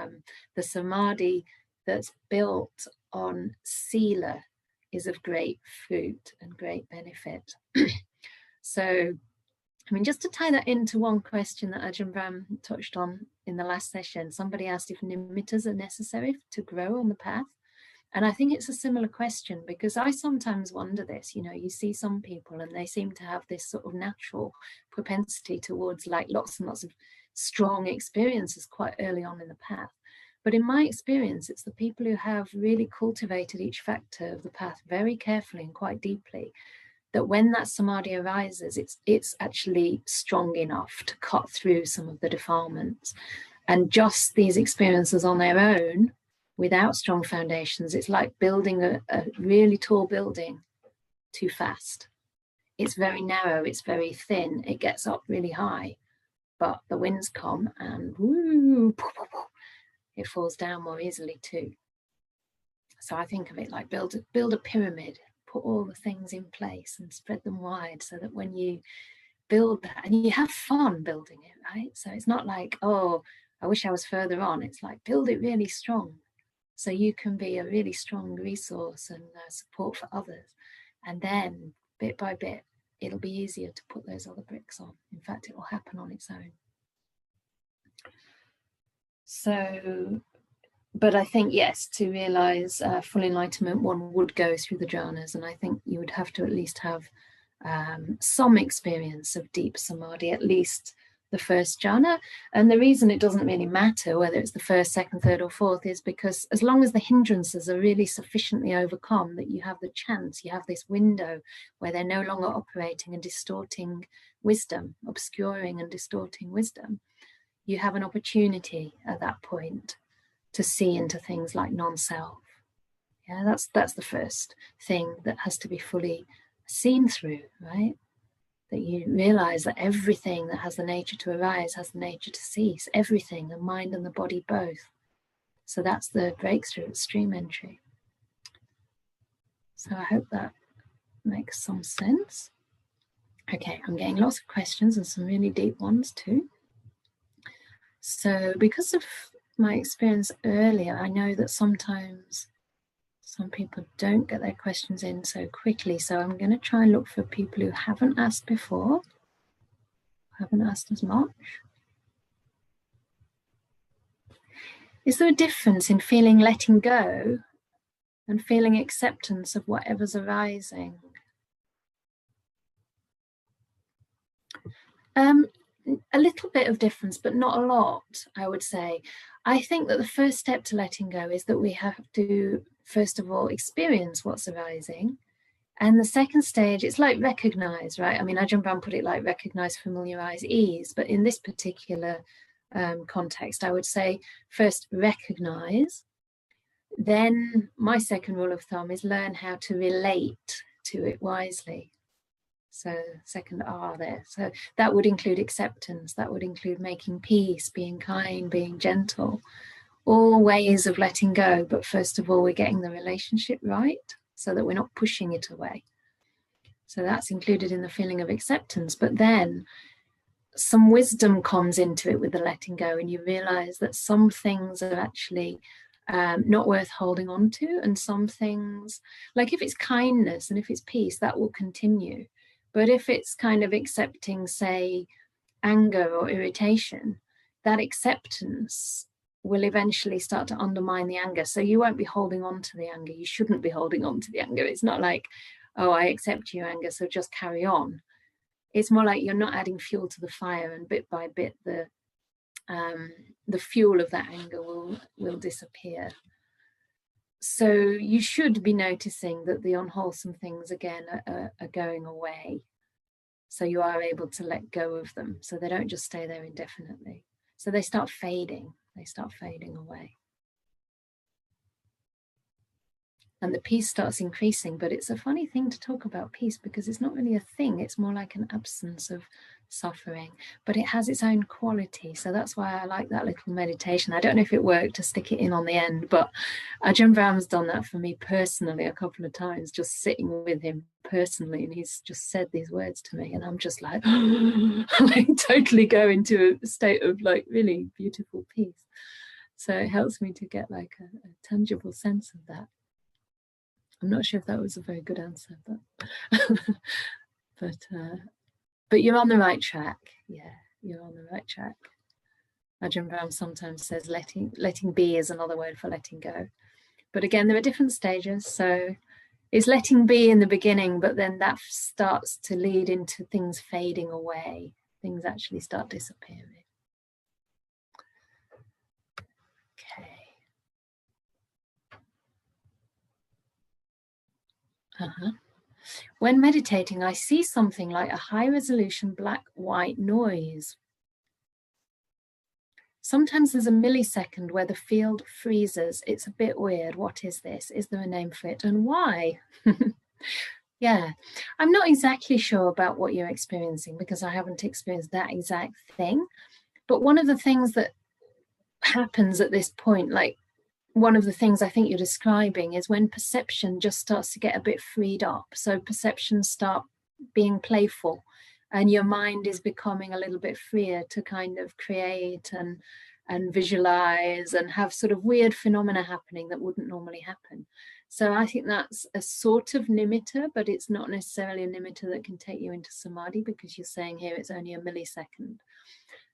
the samadhi that's built on sila is of great fruit and great benefit. So, I mean, just to tie that into one question that Ajahn Brahm touched on in the last session, somebody asked if nimittas are necessary to grow on the path. And I think it's a similar question, because I sometimes wonder this, you see some people and they seem to have this sort of natural propensity towards like lots and lots of strong experiences quite early on in the path. But in my experience, it's the people who have really cultivated each factor of the path very carefully and quite deeply that when that samadhi arises, it's actually strong enough to cut through some of the defilements. And just these experiences on their own, without strong foundations, it's like building a really tall building too fast. It's very narrow, it's very thin, it gets up really high, but the winds come and woo, it falls down more easily too. So I think of it like build a pyramid, put all the things in place and spread them wide, so that when you build that, and you have fun building it, right? So it's not like, oh, I wish I was further on. It's like build it really strong, so you can be a really strong resource and support for others. And then bit by bit, it'll be easier to put those other bricks on. In fact, it will happen on its own. So, but I think, yes, to realize full enlightenment, one would go through the jhanas, and I think you would have to at least have some experience of deep samadhi, at least the first jhana. And the reason it doesn't really matter whether it's the first, second, third or fourth is because as long as the hindrances are really sufficiently overcome, that you have the chance, you have this window where they're no longer operating and distorting wisdom, obscuring and distorting wisdom, you have an opportunity at that point to see into things like non-self. Yeah, that's the first thing that has to be fully seen through, right? That you realize that everything that has the nature to arise has the nature to cease, everything, the mind and the body both. So that's the breakthrough at stream entry. So I hope that makes some sense. Okay, I'm getting lots of questions and some really deep ones too. So because of my experience earlier, I know that sometimes some people don't get their questions in so quickly. So I'm going to try and look for people who haven't asked before, haven't asked as much. Is there a difference in feeling letting go and feeling acceptance of whatever's arising? A little bit of difference, but not a lot, I would say. I think that the first step to letting go is that we have to, first of all, experience what's arising. And the second stage, it's like recognize, right? I mean, Ajahn Brahm put it like recognize, familiarize, ease. But in this particular context, I would say first recognize. Then my second rule of thumb is learn how to relate to it wisely. So second R there. So that would include acceptance. That would include making peace, being kind, being gentle. All ways of letting go. But first of all, we're getting the relationship right so that we're not pushing it away. So that's included in the feeling of acceptance. But then some wisdom comes into it with the letting go, and you realize that some things are actually not worth holding on to. And some things, like if it's kindness and if it's peace, that will continue. But if it's kind of accepting, say, anger or irritation, that acceptance will eventually start to undermine the anger. So you won't be holding on to the anger. You shouldn't be holding on to the anger. It's not like, oh, I accept your anger, so just carry on. It's more like you're not adding fuel to the fire, and bit by bit the fuel of that anger will disappear. So you should be noticing that the unwholesome things again are going away. So you are able to let go of them. So they don't just stay there indefinitely. So they start fading. They start fading away. And the peace starts increasing. But it's a funny thing to talk about peace because it's not really a thing. It's more like an absence of suffering. But it has its own quality. So that's why I like that little meditation. I don't know if it worked to stick it in on the end, but Ajahn Brahm's done that for me personally a couple of times, just sitting with him personally, and he's just said these words to me, and I'm just like, I totally go into a state of like really beautiful peace. So it helps me to get like a tangible sense of that. I'm not sure if that was a very good answer, but you're on the right track. Yeah, you're on the right track. Ajahn Brahm sometimes says letting be is another word for letting go. But again, there are different stages. So it's letting be in the beginning, but then that starts to lead into things fading away. Things actually start disappearing. Okay. When meditating, I see something like a high-resolution black-white noise. Sometimes there's a millisecond where the field freezes. It's a bit weird. What is this? Is there a name for it? And why? Yeah, I'm not exactly sure about what you're experiencing because I haven't experienced that exact thing. But one of the things that happens at this point, like one of the things I think you're describing, is when perception just starts to get a bit freed up. So perceptions start being playful and your mind is becoming a little bit freer to kind of create and visualize and have sort of weird phenomena happening that wouldn't normally happen. So I think that's a sort of nimitta, but it's not necessarily a nimitta that can take you into samadhi, because you're saying here it's only a millisecond.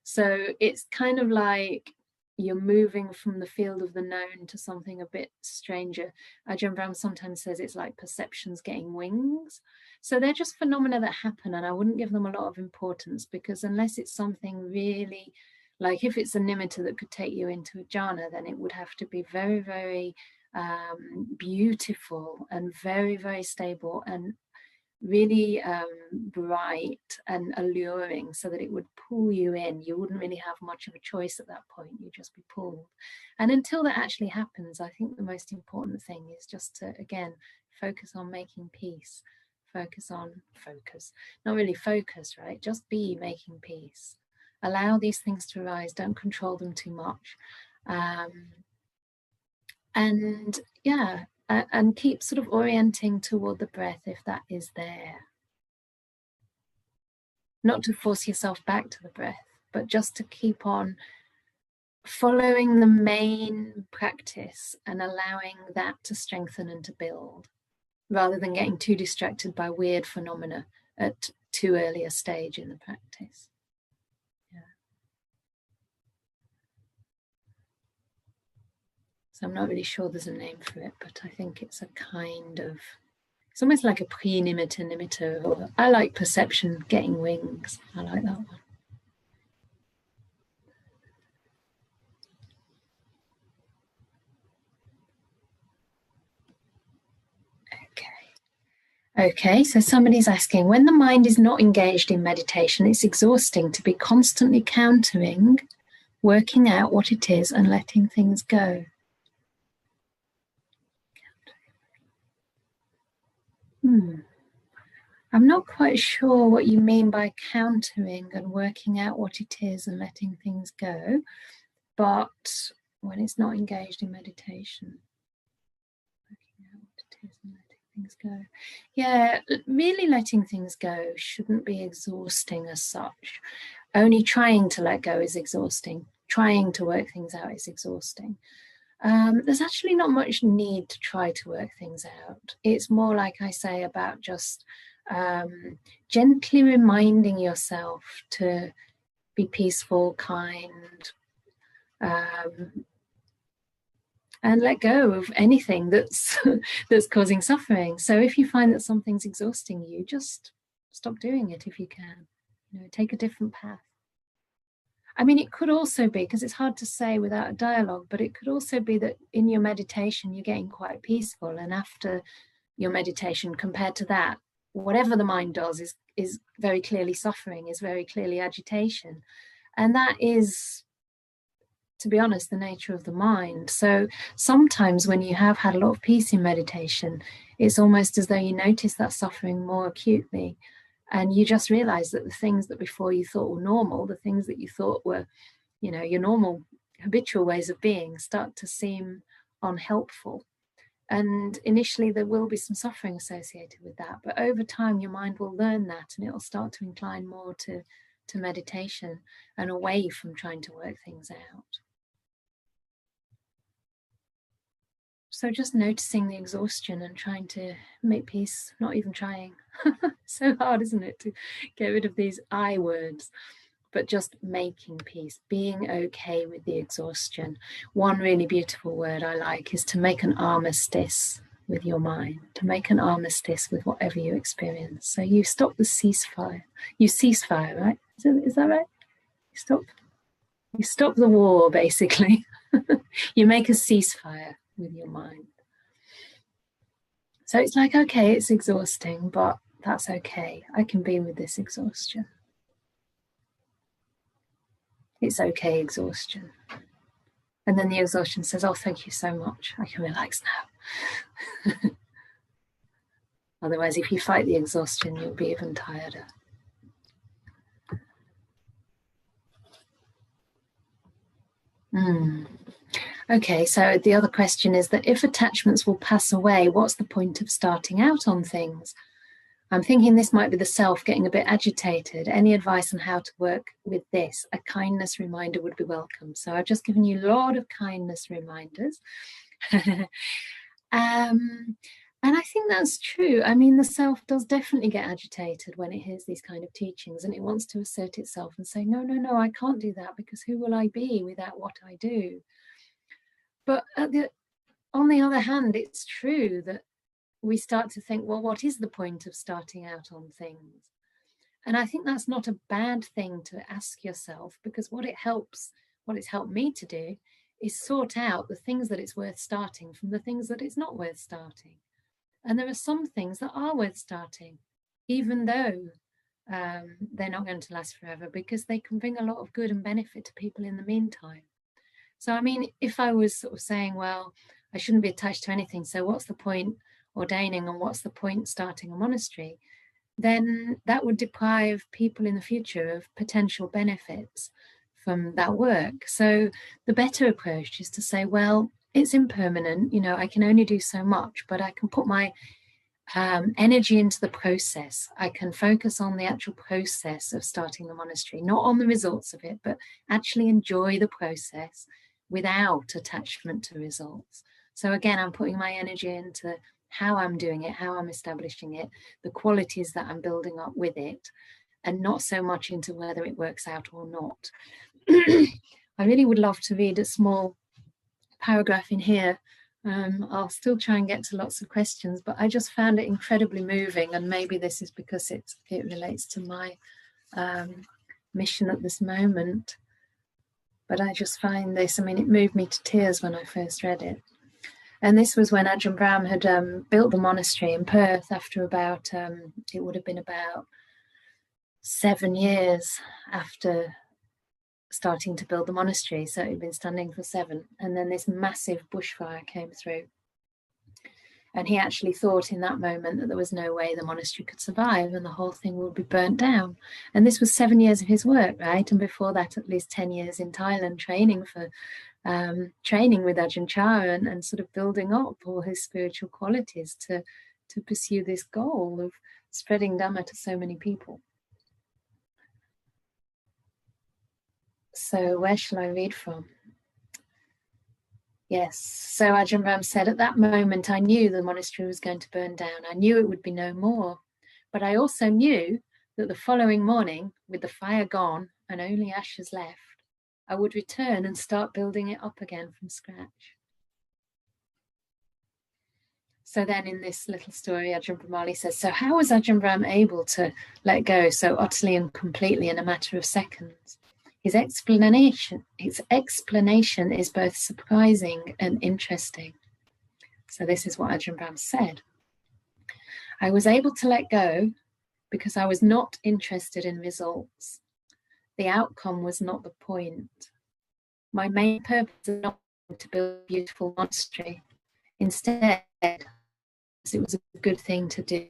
So it's kind of like you're moving from the field of the known to something a bit stranger. Ajahn Brahm sometimes says it's like perceptions getting wings. So they're just phenomena that happen, and I wouldn't give them a lot of importance, because unless it's something really, like if it's a nimitta that could take you into a jhana, then it would have to be very, very beautiful and very, very stable and really bright and alluring, so that it would pull you in. You wouldn't really have much of a choice at that point. You'd just be pulled. And until that actually happens, I think the most important thing is just to, again, focus on making peace. Focus, not really focus, right? Just be making peace. Allow these things to arise. Don't control them too much. And yeah, and keep sort of orienting toward the breath if that is there. Not to force yourself back to the breath, but just to keep on following the main practice and allowing that to strengthen and to build, rather than getting too distracted by weird phenomena at too early a stage in the practice. So I'm not really sure there's a name for it, but I think it's a kind of, it's almost like a pre-nimitta nimitta, or I like perception getting wings. I like that one. Okay, so somebody's asking, when the mind is not engaged in meditation, it's exhausting to be constantly countering, working out what it is and letting things go. I'm not quite sure what you mean by countering and working out what it is and letting things go, but when it's not engaged in meditation, working out what it is and letting things go. Yeah, really letting things go shouldn't be exhausting as such. Only trying to let go is exhausting. Trying to work things out is exhausting. There's actually not much need to try to work things out. It's more, like I say, about just gently reminding yourself to be peaceful, kind, and let go of anything that's that's causing suffering. So if you find that something's exhausting you, just stop doing it if you can. Take a different path. I mean, it could also be, because it's hard to say without a dialogue, but it could also be that in your meditation you're getting quite peaceful, and after your meditation, compared to that, whatever the mind does is very clearly suffering, is very clearly agitation. And that is, to be honest, the nature of the mind. So sometimes when you have had a lot of peace in meditation, it's almost as though you notice that suffering more acutely. And you just realize that the things that before you thought were normal, the things that you thought were, your normal habitual ways of being, start to seem unhelpful. And initially there will be some suffering associated with that, but over time your mind will learn that, and it will start to incline more to meditation and away from trying to work things out. So just noticing the exhaustion and trying to make peace, not even trying. So hard, isn't it, to get rid of these I words, but just making peace, being okay with the exhaustion. One really beautiful word I like is to make an armistice with your mind, to make an armistice with whatever you experience. So you stop the ceasefire. You cease fire, right? Is that right? You stop the war, basically. You make a ceasefire with your mind. So it's like, okay, it's exhausting, but that's okay. I can be with this exhaustion. It's okay, exhaustion. And then the exhaustion says, oh, thank you so much. I can relax now. Otherwise, if you fight the exhaustion, you'll be even tireder. Okay, so the other question is that if attachments will pass away, what's the point of starting out on things? I'm thinking this might be the self getting a bit agitated. Any advice on how to work with this? A kindness reminder would be welcome. So I've just given you a lot of kindness reminders. And I think that's true. I mean, the self does definitely get agitated when it hears these kind of teachings, and it wants to assert itself and say, no, I can't do that, because who will I be without what I do? But on the other hand, it's true that we start to think, well, what is the point of starting out on things? And I think that's not a bad thing to ask yourself, because what it's helped me to do is sort out the things that it's worth starting from the things that it's not worth starting. And there are some things that are worth starting, even though they're not going to last forever, because they can bring a lot of good and benefit to people in the meantime. So, I mean, if I was sort of saying, well, I shouldn't be attached to anything, so what's the point ordaining and what's the point starting a monastery, then that would deprive people in the future of potential benefits from that work. So the better approach is to say, well, it's impermanent, you know, I can only do so much, but I can put my energy into the process. I can focus on the actual process of starting the monastery, not on the results of it, but actually enjoy the process without attachment to results. So again, I'm putting my energy into how I'm doing it, how I'm establishing it, the qualities that I'm building up with it, and not so much into whether it works out or not. I really would love to read a small paragraph in here. I'll still try and get to lots of questions, but I just found it incredibly moving, and maybe this is because it relates to my mission at this moment. But I just find this, I mean, it moved me to tears when I first read it. And this was when Ajahn Brahm had built the monastery in Perth after about, it would have been about 7 years after starting to build the monastery. So it had been standing for 7. And then this massive bushfire came through. And he actually thought in that moment that there was no way the monastery could survive and the whole thing would be burnt down. And this was 7 years of his work, right? And before that, at least 10 years in Thailand, training with Ajahn Chah and sort of building up all his spiritual qualities to pursue this goal of spreading Dhamma to so many people. So where shall I read from? Yes, so Ajahn Brahm said, at that moment I knew the monastery was going to burn down. I knew it would be no more. But I also knew that the following morning, with the fire gone and only ashes left, I would return and start building it up again from scratch. So then in this little story, Ajahn Brahmali says, so how was Ajahn Brahm able to let go so utterly and completely in a matter of seconds? His explanation is both surprising and interesting. So this is what Ajahn Brahm said. I was able to let go because I was not interested in results. The outcome was not the point. My main purpose is not to build a beautiful monastery. Instead, it was a good thing to do.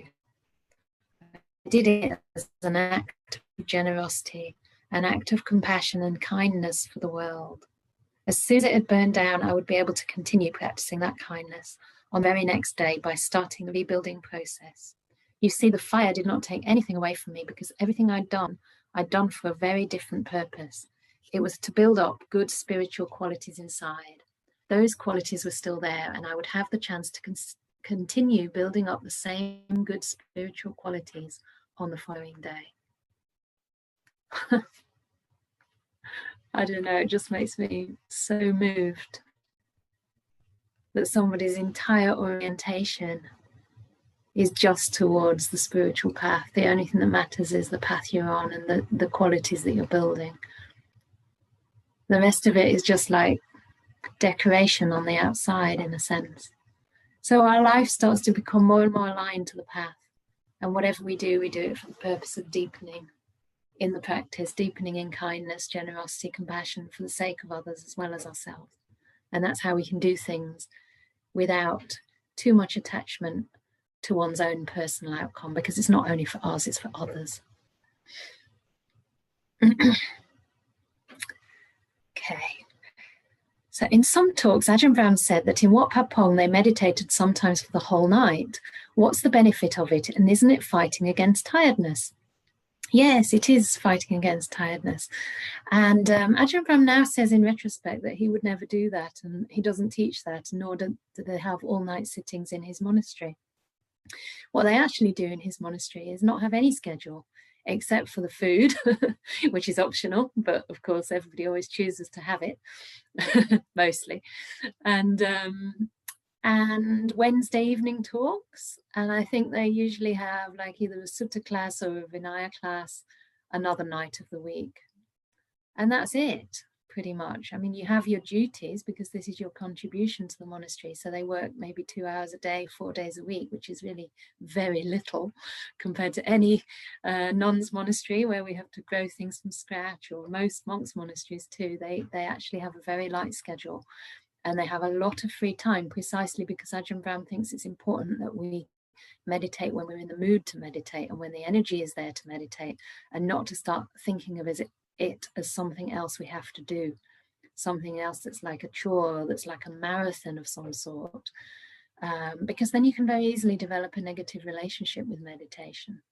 I did it as an act of generosity, an act of compassion and kindness for the world. As soon as it had burned down, I would be able to continue practicing that kindness on the very next day by starting the rebuilding process. You see, the fire did not take anything away from me because everything I'd done for a very different purpose. It was to build up good spiritual qualities inside. Those qualities were still there, and I would have the chance to continue building up the same good spiritual qualities on the following day. I don't know, it just makes me so moved that somebody's entire orientation is just towards the spiritual path. The only thing that matters is the path you're on and the qualities that you're building. The rest of it is just like decoration on the outside, in a sense. So our life starts to become more and more aligned to the path. And whatever we do it for the purpose of deepening in the practice, deepening in kindness, generosity, compassion for the sake of others as well as ourselves. And that's how we can do things without too much attachment to one's own personal outcome, because it's not only for us, it's for others. Okay. So in some talks, Ajahn Brahm said that in Wat Pa Pong they meditated sometimes for the whole night. What's the benefit of it? And isn't it fighting against tiredness? Yes, it is fighting against tiredness. And Ajahn Brahm now says in retrospect that he would never do that, and he doesn't teach that, nor do they have all-night sittings in his monastery. What they actually do in his monastery is not have any schedule, except for the food, which is optional, but of course everybody always chooses to have it, mostly. And Wednesday evening talks, and I think they usually have like either a sutta class or a Vinaya class another night of the week. And that's it, pretty much. I mean, you have your duties because this is your contribution to the monastery. So they work maybe 2 hours a day, 4 days a week, which is really very little compared to any nun's monastery where we have to grow things from scratch, or most monks' monasteries too. They actually have a very light schedule. And they have a lot of free time, precisely because Ajahn Brahm thinks it's important that we meditate when we're in the mood to meditate and when the energy is there to meditate, and not to start thinking of it as something else we have to do, something else that's like a chore, that's like a marathon of some sort, because then you can very easily develop a negative relationship with meditation.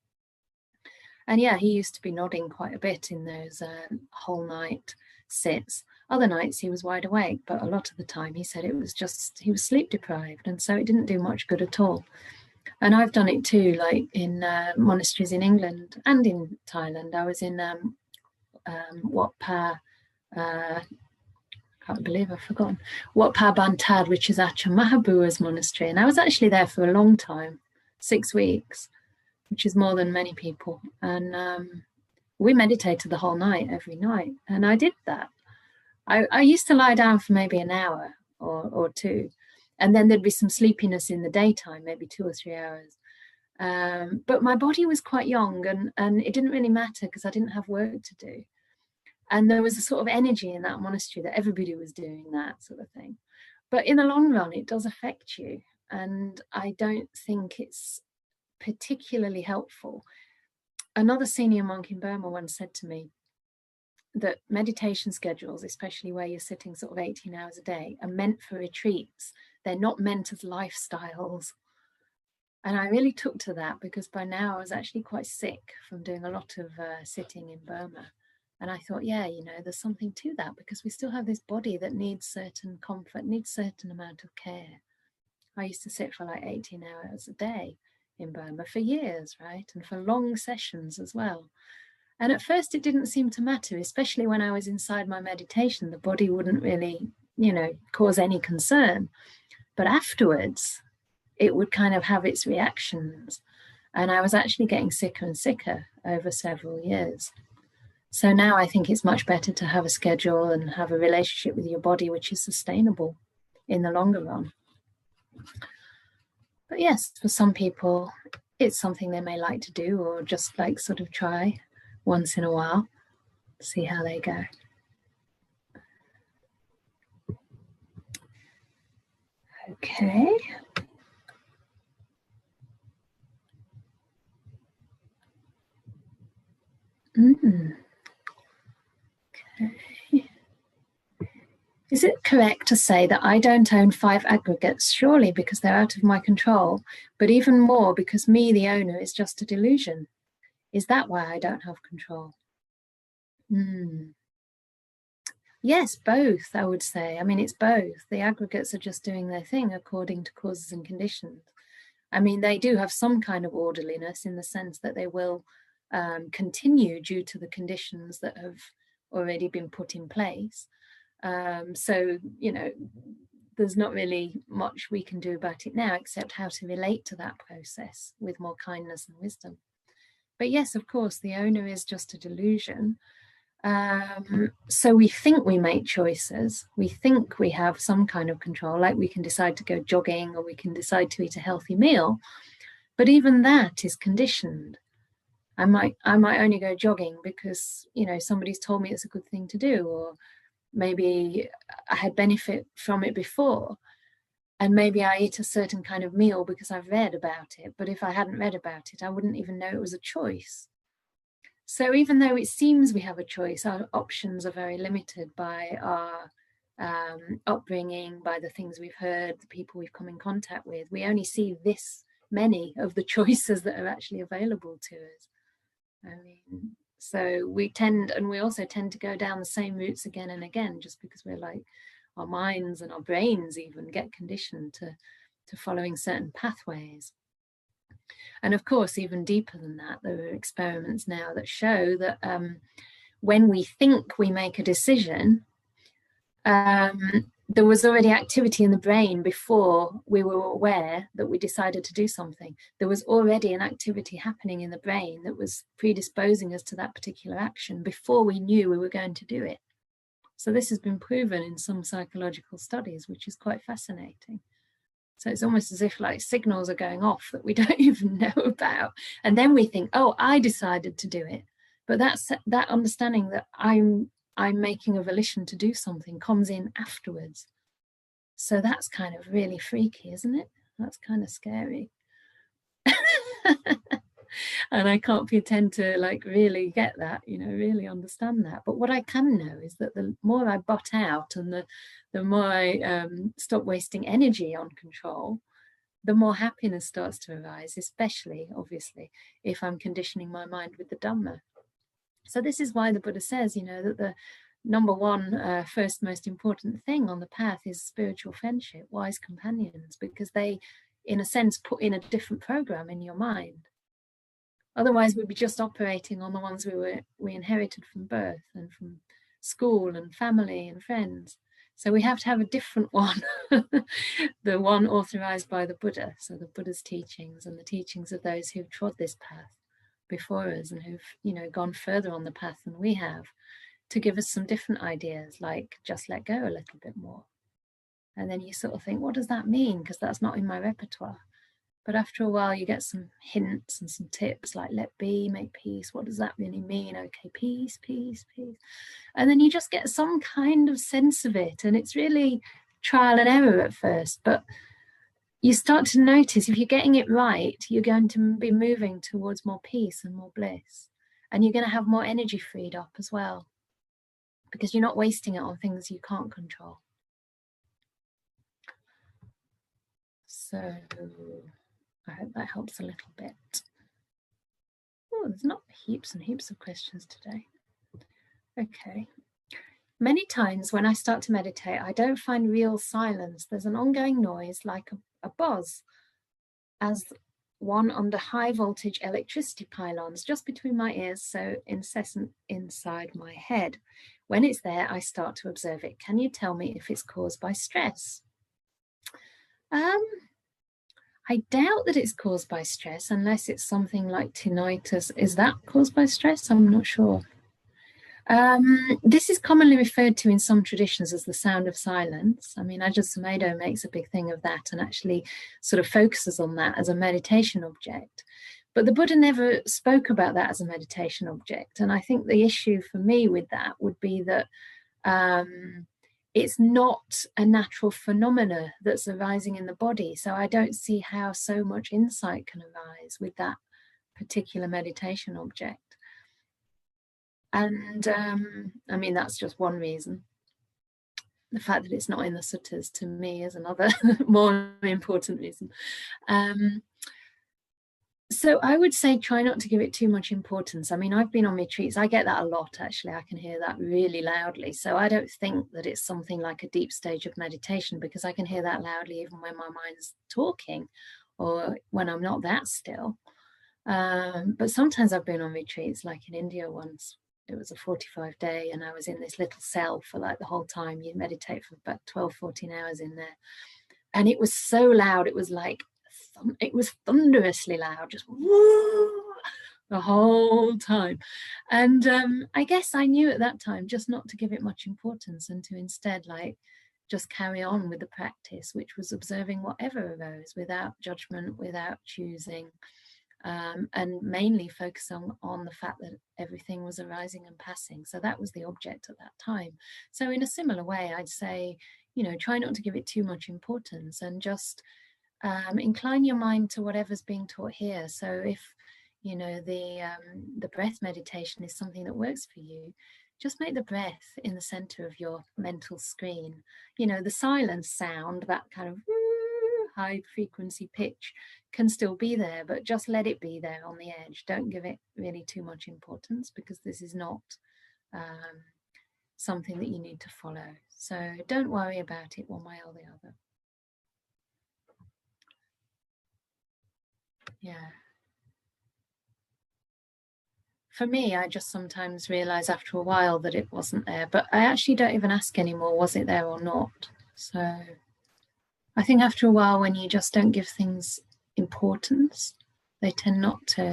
And yeah, he used to be nodding quite a bit in those whole night sits. Other nights he was wide awake, but a lot of the time he said it was just, he was sleep deprived, and so it didn't do much good at all. And I've done it too, like in monasteries in England and in Thailand. I was in Wat Pa, can't believe I've forgotten, Wat Pa Bantad, which is Ajahn Mahabua's monastery, and I was actually there for a long time, 6 weeks, which is more than many people. And we meditated the whole night, every night, and I did that. I used to lie down for maybe an hour or two, and then there'd be some sleepiness in the daytime, maybe 2 or 3 hours. But my body was quite young, and it didn't really matter because I didn't have work to do. And there was a sort of energy in that monastery that everybody was doing that sort of thing. But in the long run, it does affect you. And I don't think it's particularly helpful. Another senior monk in Burma once said to me that meditation schedules, especially where you're sitting sort of 18 hours a day, are meant for retreats. They're not meant as lifestyles. And I really took to that, because by now I was actually quite sick from doing a lot of sitting in Burma. And I thought, yeah, you know, there's something to that, because we still have this body that needs certain comfort, needs certain amount of care. I used to sit for like 18 hours a day in Burma for years, right? And for long sessions as well. And at first it didn't seem to matter, especially when I was inside my meditation. The body wouldn't really, you know, cause any concern. But afterwards, it would kind of have its reactions. And I was actually getting sicker and sicker over several years. So now I think it's much better to have a schedule and have a relationship with your body which is sustainable in the longer run. But yes, for some people, it's something they may like to do, or just like sort of try once in a while, see how they go. Okay. Okay. Is it correct to say that I don't own 5 aggregates? Surely, because they're out of my control, but even more because me, the owner, is just a delusion. Is that why I don't have control? Yes, both, I would say. I mean, it's both. The aggregates are just doing their thing according to causes and conditions. I mean, they do have some kind of orderliness in the sense that they will continue due to the conditions that have already been put in place. So, you know, there's not really much we can do about it now except how to relate to that process with more kindness and wisdom. But yes, of course, the owner is just a delusion. So we think we make choices. We think we have some kind of control, like we can decide to go jogging or we can decide to eat a healthy meal. But even that is conditioned. I might only go jogging because, you know, somebody's told me it's a good thing to do, or maybe I had benefit from it before. And maybe I eat a certain kind of meal because I've read about it. But if I hadn't read about it, I wouldn't even know it was a choice. So even though it seems we have a choice, our options are very limited by our upbringing, by the things we've heard, the people we've come in contact with. We only see this many of the choices that are actually available to us. I mean, so we also tend to go down the same routes again and again, just because we're like, our minds and our brains even get conditioned to following certain pathways. And of course, even deeper than that, there are experiments now that show that when we think we make a decision, there was already activity in the brain before we were aware that we decided to do something. There was already an activity happening in the brain that was predisposing us to that particular action before we knew we were going to do it. So this has been proven in some psychological studies, which is quite fascinating. So it's almost as if like signals are going off that we don't even know about. And then we think, oh, I decided to do it. But that understanding that I'm making a volition to do something comes in afterwards. So that's kind of really freaky, isn't it? That's kind of scary. And I can't pretend to like really get that, you know, really understand that. But what I can know is that the more I butt out and the more I stop wasting energy on control, the more happiness starts to arise, especially, obviously, if I'm conditioning my mind with the Dhamma. So this is why the Buddha says, you know, that the number one, first most important thing on the path is spiritual friendship, wise companions, because they, in a sense, put in a different program in your mind. Otherwise, we'd be just operating on the ones we inherited from birth and from school and family and friends. So we have to have a different one, the one authorized by the Buddha. So the Buddha's teachings and the teachings of those who've trod this path before us and who've, you know, gone further on the path than we have, to give us some different ideas, like just let go a little bit more. And then you sort of think, what does that mean? Because that's not in my repertoire. But after a while, you get some hints and some tips like let be, make peace. What does that really mean? Okay, peace, peace, peace. And then you just get some kind of sense of it. And it's really trial and error at first. But you start to notice if you're getting it right, you're going to be moving towards more peace and more bliss. And you're going to have more energy freed up as well, because you're not wasting it on things you can't control. So I hope that helps a little bit. Oh, there's not heaps and heaps of questions today. Okay. Many times when I start to meditate, I don't find real silence. There's an ongoing noise like a buzz, as one under high voltage electricity pylons just between my ears, so incessant inside my head. When it's there, I start to observe it. Can you tell me if it's caused by stress? I doubt that it's caused by stress, unless it's something like tinnitus. Is that caused by stress? I'm not sure. This is commonly referred to in some traditions as the sound of silence. I mean, Ajahn Sumedho makes a big thing of that and actually sort of focuses on that as a meditation object. But the Buddha never spoke about that as a meditation object. And I think the issue for me with that would be that it's not a natural phenomena that's arising in the body. So I don't see how so much insight can arise with that particular meditation object. And I mean, that's just one reason. The fact that it's not in the suttas, to me, is another more important reason. So I would say try not to give it too much importance. I mean, I've been on retreats. I get that a lot, actually. I can hear that really loudly. So I don't think that it's something like a deep stage of meditation, because I can hear that loudly even when my mind's talking or when I'm not that still. But sometimes I've been on retreats, like in India once. It was a 45-day and I was in this little cell for like the whole time. You meditate for about 12, 14 hours in there. And it was so loud. It was like, it was thunderously loud, just woo, the whole time. And I guess I knew at that time just not to give it much importance and to instead like just carry on with the practice, which was observing whatever arose without judgment, without choosing, and mainly focus on the fact that everything was arising and passing. So that was the object at that time. So in a similar way, I'd say, try not to give it too much importance and just incline your mind to whatever's being taught here. So if the breath meditation is something that works for you, just make the breath in the center of your mental screen. The silence sound, that kind of high frequency pitch, can still be there, but just let it be there on the edge. Don't give it really too much importance, because this is not something that you need to follow. So don't worry about it one way or the other. Yeah. For me, I just sometimes realize after a while that it wasn't there, but I actually don't even ask anymore, was it there or not? So I think after a while, when you just don't give things importance, they tend not to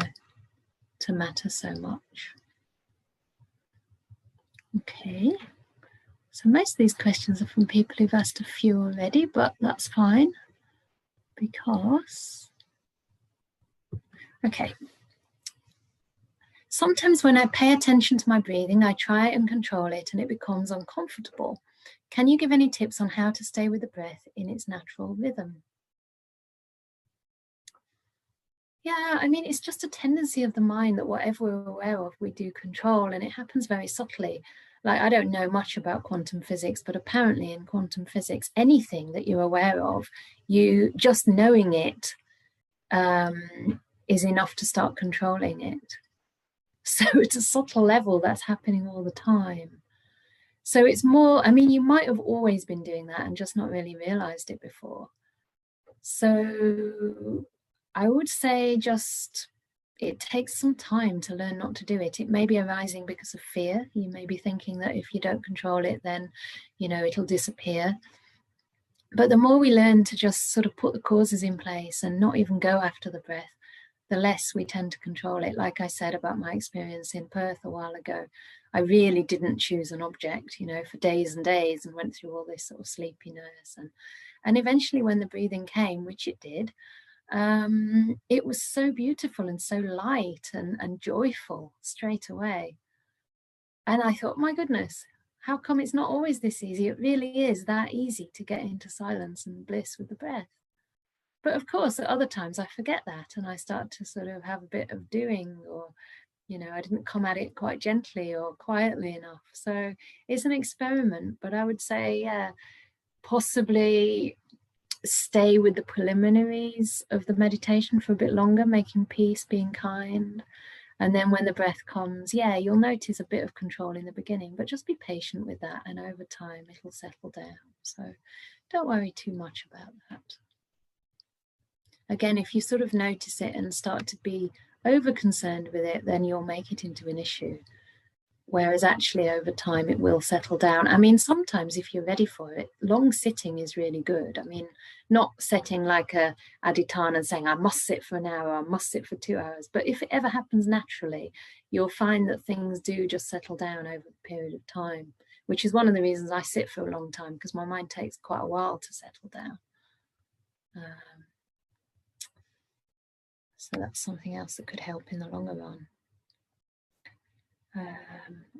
matter so much. Okay. So most of these questions are from people who've asked a few already, but that's fine, because, okay. Sometimes when I pay attention to my breathing, I try and control it and it becomes uncomfortable. Can you give any tips on how to stay with the breath in its natural rhythm? Yeah, I mean, it's just a tendency of the mind that whatever we're aware of, we do control, and it happens very subtly. Like, I don't know much about quantum physics, but apparently in quantum physics, anything that you're aware of, you just knowing it is enough to start controlling it. So it's a subtle level that's happening all the time. So it's more, I mean, you might have always been doing that and just not really realized it before. So I would say just, it takes some time to learn not to do it. It may be arising because of fear. You may be thinking that if you don't control it, then, it'll disappear. But the more we learn to just sort of put the causes in place and not even go after the breath, the less we tend to control it. Like I said about my experience in Perth a while ago, I really didn't choose an object, for days and days, and went through all this sort of sleepiness. And eventually when the breathing came, which it did, it was so beautiful and so light and joyful straight away. And I thought, my goodness, how come it's not always this easy? It really is that easy to get into silence and bliss with the breath. But of course, at other times I forget that and I start to sort of have a bit of doing, or, I didn't come at it quite gently or quietly enough. So it's an experiment, but I would say, yeah, possibly stay with the preliminaries of the meditation for a bit longer, making peace, being kind. And then when the breath comes, yeah, you'll notice a bit of control in the beginning, but just be patient with that. And over time, it'll settle down. So don't worry too much about that. Again, if you sort of notice it and start to be over concerned with it, then you'll make it into an issue. Whereas actually over time it will settle down. I mean, sometimes if you're ready for it, long sitting is really good. I mean, not setting like a aditana and saying, I must sit for an hour, I must sit for 2 hours. But if it ever happens naturally, you'll find that things do just settle down over a period of time, which is one of the reasons I sit for a long time, because my mind takes quite a while to settle down. So that's something else that could help in the longer run.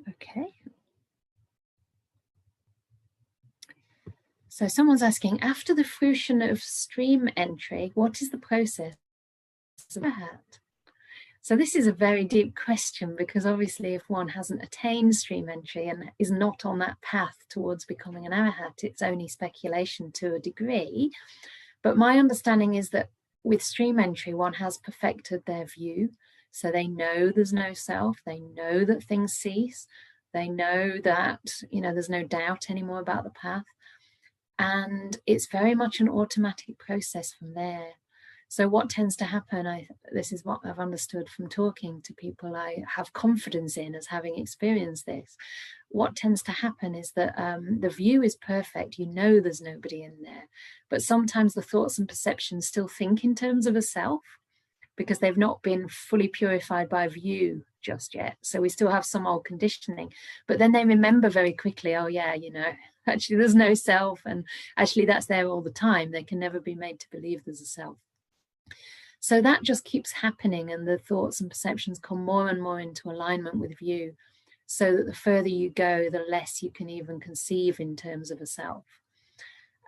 Okay. So someone's asking, after the fruition of stream entry, what is the process of arahat? So this is a very deep question, because obviously if one hasn't attained stream entry and is not on that path towards becoming an arahat, it's only speculation to a degree. But my understanding is that with stream entry, one has perfected their view. So they know there's no self, they know that things cease, they know that, there's no doubt anymore about the path. And it's very much an automatic process from there. So what tends to happen, this is what I've understood from talking to people I have confidence in as having experienced this. What tends to happen is that the view is perfect, there's nobody in there, but sometimes the thoughts and perceptions still think in terms of a self. because they've not been fully purified by view just yet. So we still have some old conditioning, but then they remember very quickly, oh yeah, you know, actually there's no self, and actually that's there all the time. They can never be made to believe there's a self. So that just keeps happening, and the thoughts and perceptions come more and more into alignment with view, so that the further you go, the less you can even conceive in terms of a self.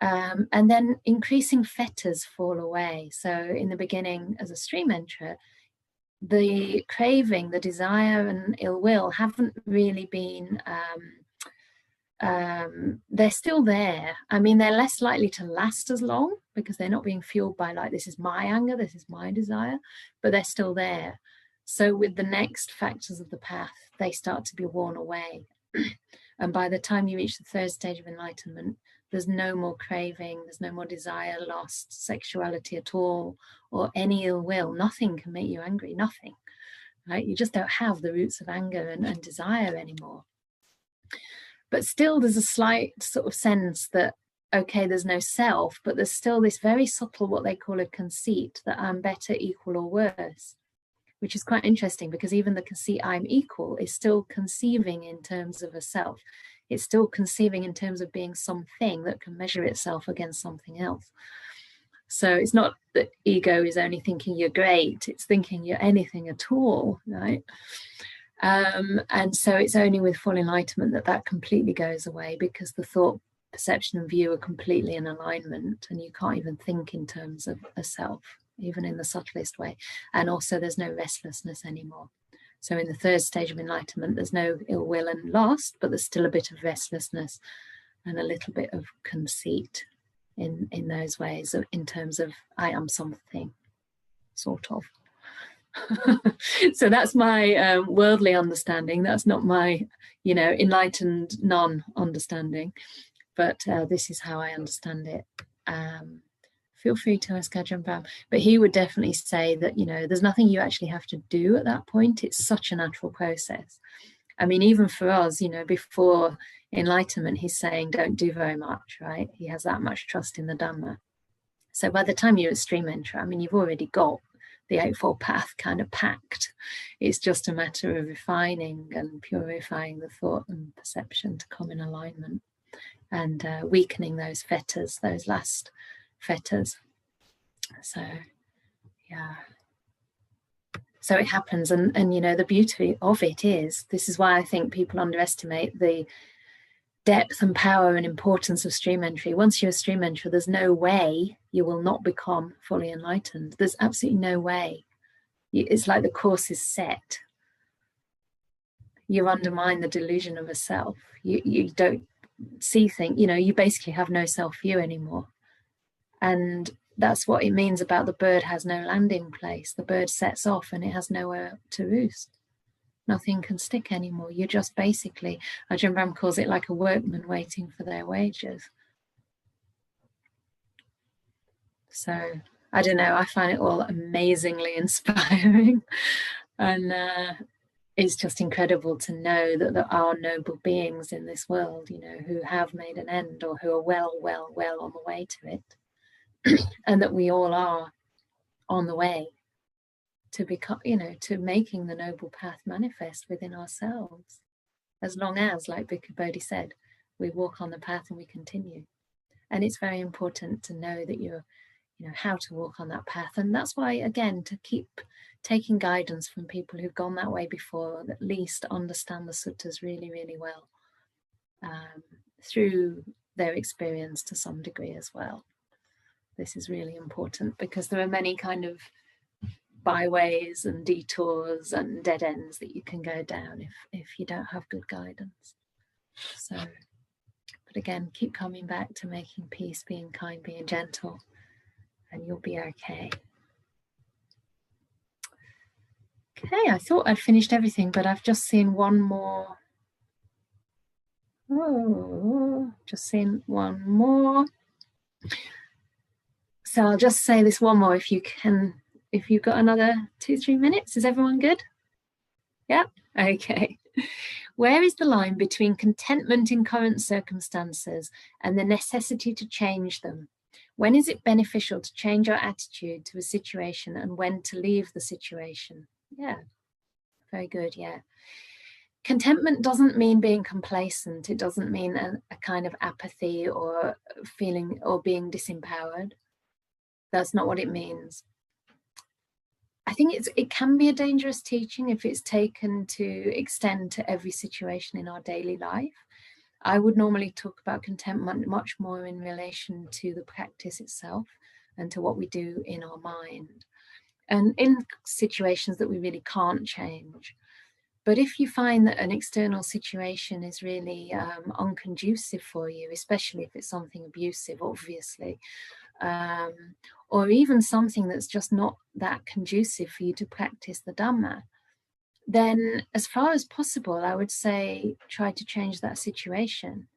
And then increasing fetters fall away. So in the beginning, as a stream enterer, the craving, the desire and ill will haven't really been, they're still there. I mean, they're less likely to last as long because they're not being fueled by like, this is my anger, this is my desire, but they're still there. So with the next factors of the path, they start to be worn away. And by the time you reach the third stage of enlightenment, there's no more craving, there's no more desire, lust, sexuality at all, or any ill will. Nothing can make you angry, nothing, right? You just don't have the roots of anger and desire anymore. But still there's a slight sort of sense that, okay, there's no self, but there's still this very subtle, what they call a conceit, that I'm better, equal, or worse, which is quite interesting, because even the conceit I'm equal is still conceiving in terms of a self. It's still conceiving in terms of being something that can measure itself against something else. So it's not that ego is only thinking you're great, it's thinking you're anything at all, right? And so it's only with full enlightenment that that completely goes away, because the thought, perception and view are completely in alignment, and you can't even think in terms of a self, even in the subtlest way. And also there's no restlessness anymore. So in the third stage of enlightenment, there's no ill will and lust, but there's still a bit of restlessness and a little bit of conceit in those ways, in terms of I am something, sort of. So that's my worldly understanding. That's not my, you know, enlightened non-understanding, but this is how I understand it. Feel free to ask Ajahn Brahm, but he would definitely say that, you know, there's nothing you actually have to do at that point. It's such a natural process. I mean, even for us, you know, before enlightenment, he's saying don't do very much, right? He has that much trust in the Dhamma. So by the time you're a stream enterer, I mean, you've already got the Eightfold Path kind of packed. It's just a matter of refining and purifying the thought and perception to come in alignment, and weakening those fetters, those last fetters. So yeah, so it happens, and you know, the beauty of it is, this is why I think people underestimate the depth and power and importance of stream entry. Once you're a stream enterer, there's no way you will not become fully enlightened. There's absolutely no way. It's like the course is set. You undermine the delusion of a self. You don't see things, you know, you basically have no self-view anymore. And that's what it means about the bird has no landing place. The bird sets off and it has nowhere to roost. Nothing can stick anymore. You're just basically, Ajahn Brahm calls it like a workman waiting for their wages. So I don't know, I find it all amazingly inspiring. And it's just incredible to know that there are noble beings in this world, you know, who have made an end, or who are well on the way to it. And that we all are on the way to become, you know, to making the noble path manifest within ourselves. As long as, like Bhikkhu Bodhi said, we walk on the path and we continue. And it's very important to know that you're, you know, how to walk on that path. And that's why, again, to keep taking guidance from people who've gone that way before, or at least understand the suttas really, really well, through their experience to some degree as well. This is really important, because there are many kind of byways and detours and dead ends that you can go down if you don't have good guidance. So, but again, keep coming back to making peace, being kind, being gentle, and you'll be okay. Okay, I thought I'd finished everything, but I've just seen one more. Oh, just seen one more. So I'll just say this one more if you can, if you've got another 2-3 minutes. Is everyone good? Yeah? Okay. Where is the line between contentment in current circumstances and the necessity to change them? When is it beneficial to change your attitude to a situation, and when to leave the situation? Yeah, very good, yeah. Contentment doesn't mean being complacent. It doesn't mean a kind of apathy or feeling or being disempowered. That's not what it means. I think it can be a dangerous teaching if it's taken to extend to every situation in our daily life. I would normally talk about contentment much more in relation to the practice itself and to what we do in our mind and in situations that we really can't change. But if you find that an external situation is really unconducive for you, especially if it's something abusive, obviously, or even something that's just not that conducive for you to practice the Dhamma, then as far as possible, I would say try to change that situation.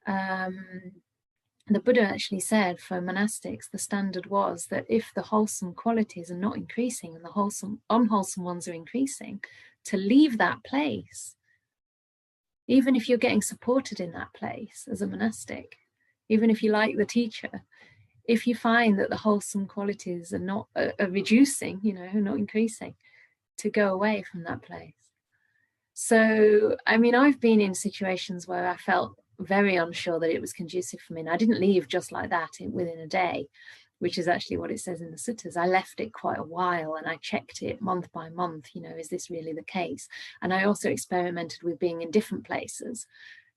The Buddha actually said for monastics, the standard was that if the wholesome qualities are not increasing and the unwholesome ones are increasing, to leave that place, even if you're getting supported in that place as a monastic, even if you like the teacher, if you find that the wholesome qualities are not are reducing, not increasing, to go away from that place. So, I mean, I've been in situations where I felt very unsure that it was conducive for me. And I didn't leave just like that within a day, which is actually what it says in the suttas. I left it quite a while and I checked it month by month, is this really the case? And I also experimented with being in different places.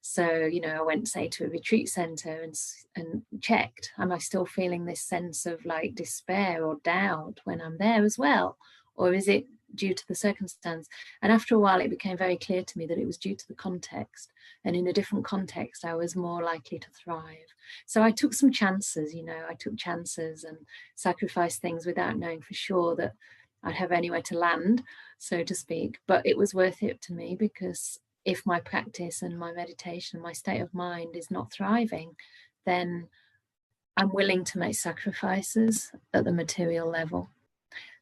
So, I went, say, to a retreat center and checked, am I still feeling this sense of like despair or doubt when I'm there as well? Or is it due to the circumstance? And after a while, it became very clear to me that it was due to the context. And in a different context, I was more likely to thrive. So I took some chances, I took chances and sacrificed things without knowing for sure that I'd have anywhere to land, so to speak. But it was worth it to me, because if my practice and my meditation, my state of mind is not thriving, then I'm willing to make sacrifices at the material level.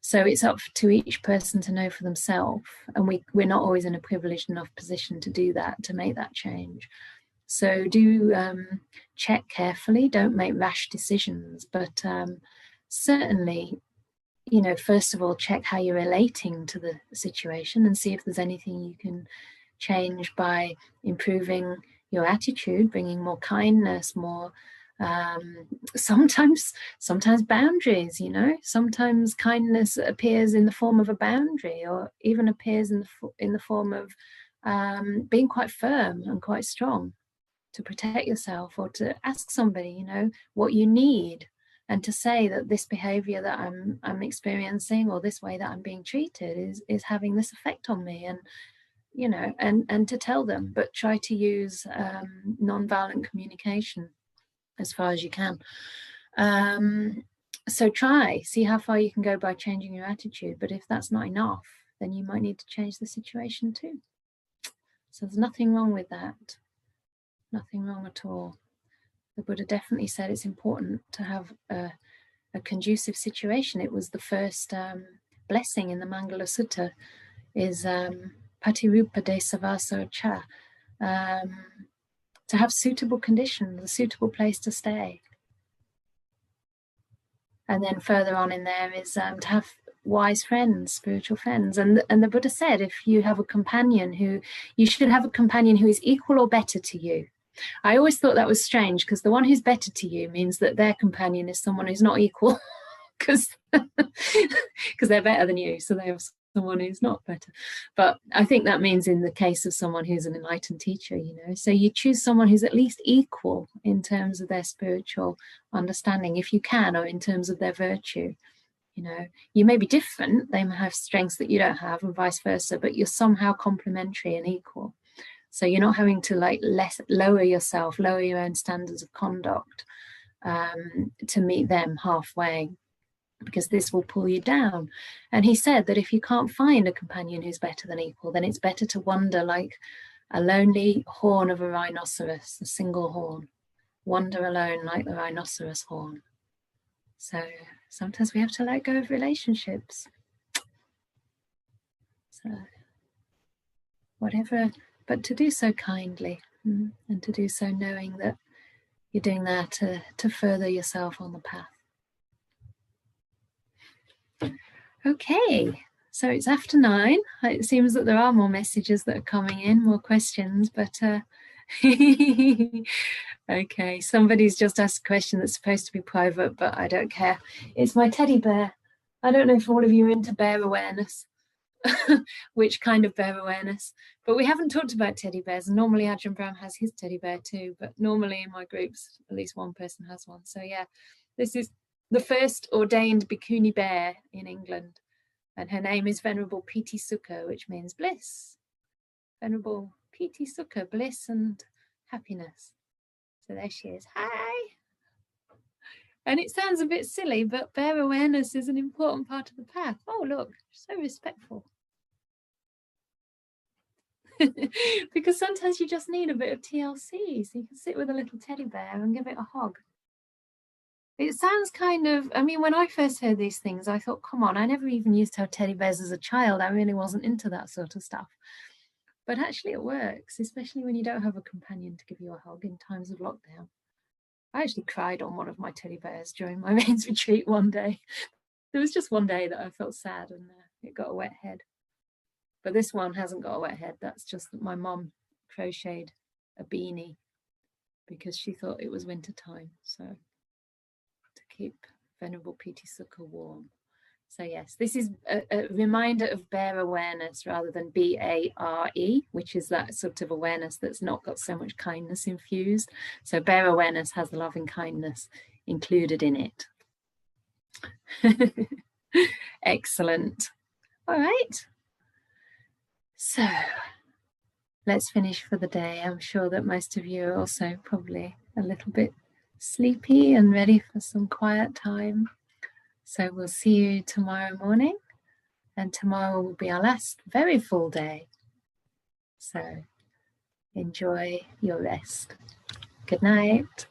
So it's up to each person to know for themselves. And we're not always in a privileged enough position to do that, to make that change. So do check carefully, don't make rash decisions, but certainly, first of all, check how you're relating to the situation and see if there's anything you can change by improving your attitude, bringing more kindness, more sometimes boundaries, sometimes kindness appears in the form of a boundary, or even appears in the form of being quite firm and quite strong to protect yourself, or to ask somebody, what you need, and to say that this behavior that I'm experiencing, or this way that I'm being treated is having this effect on me, and and to tell them, but try to use non-violent communication as far as you can. So see how far you can go by changing your attitude. But if that's not enough, then you might need to change the situation too. So there's nothing wrong with that. Nothing wrong at all. The Buddha definitely said it's important to have a conducive situation. It was the first blessing in the Mangala Sutta, is Patirupa Savasa Cha, to have suitable conditions, a suitable place to stay. And then further on in there is to have wise friends, spiritual friends. And the Buddha said, if you have a companion you should have a companion who is equal or better to you. I always thought that was strange, because the one who's better to you means that their companion is someone who's not equal, because they're better than you, so they have someone who's not better. But I think that means in the case of someone who's an enlightened teacher, so you choose someone who's at least equal in terms of their spiritual understanding, if you can, or in terms of their virtue. You may be different, they may have strengths that you don't have, and vice versa, but you're somehow complementary and equal. So you're not having to lower yourself, lower your own standards of conduct to meet them halfway, because this will pull you down. And he said that if you can't find a companion who's better than equal, then it's better to wander like a lonely horn of a rhinoceros, a single horn. Wander alone like the rhinoceros horn. So sometimes we have to let go of relationships. So whatever, but to do so kindly, and to do so knowing that you're doing that to further yourself on the path. Okay, so it's after 9. It seems that there are more messages that are coming in, more questions, but okay, somebody's just asked a question that's supposed to be private, but I don't care. It's my teddy bear. I don't know if all of you are into bear awareness. Which kind of bear awareness? But we haven't talked about teddy bears. Normally Ajahn Brahm has his teddy bear too, but normally in my groups at least one person has one. So yeah, this is the first ordained bhikkhuni bear in England, and her name is Venerable Piti Sukha, which means bliss. Venerable Piti Sukha, bliss and happiness. So there she is. Hi. And it sounds a bit silly, but bear awareness is an important part of the path. Oh, look, so respectful. Because sometimes you just need a bit of TLC, so you can sit with a little teddy bear and give it a hug. It sounds kind of, I mean, when I first heard these things, I thought, come on, I never even used to have teddy bears as a child. I really wasn't into that sort of stuff. But actually it works, especially when you don't have a companion to give you a hug in times of lockdown. I actually cried on one of my teddy bears during my mains retreat one day. There was just one day that I felt sad and it got a wet head. But this one hasn't got a wet head. That's just that my mum crocheted a beanie because she thought it was winter time. So to keep Venerable Piti Sukha warm. So yes, this is a reminder of bear awareness rather than BARE, which is that sort of awareness that's not got so much kindness infused. So bear awareness has the loving kindness included in it. Excellent. All right. So let's finish for the day. I'm sure that most of you are also probably a little bit sleepy and ready for some quiet time. So we'll see you tomorrow morning, and tomorrow will be our last very full day. So enjoy your rest. Good night.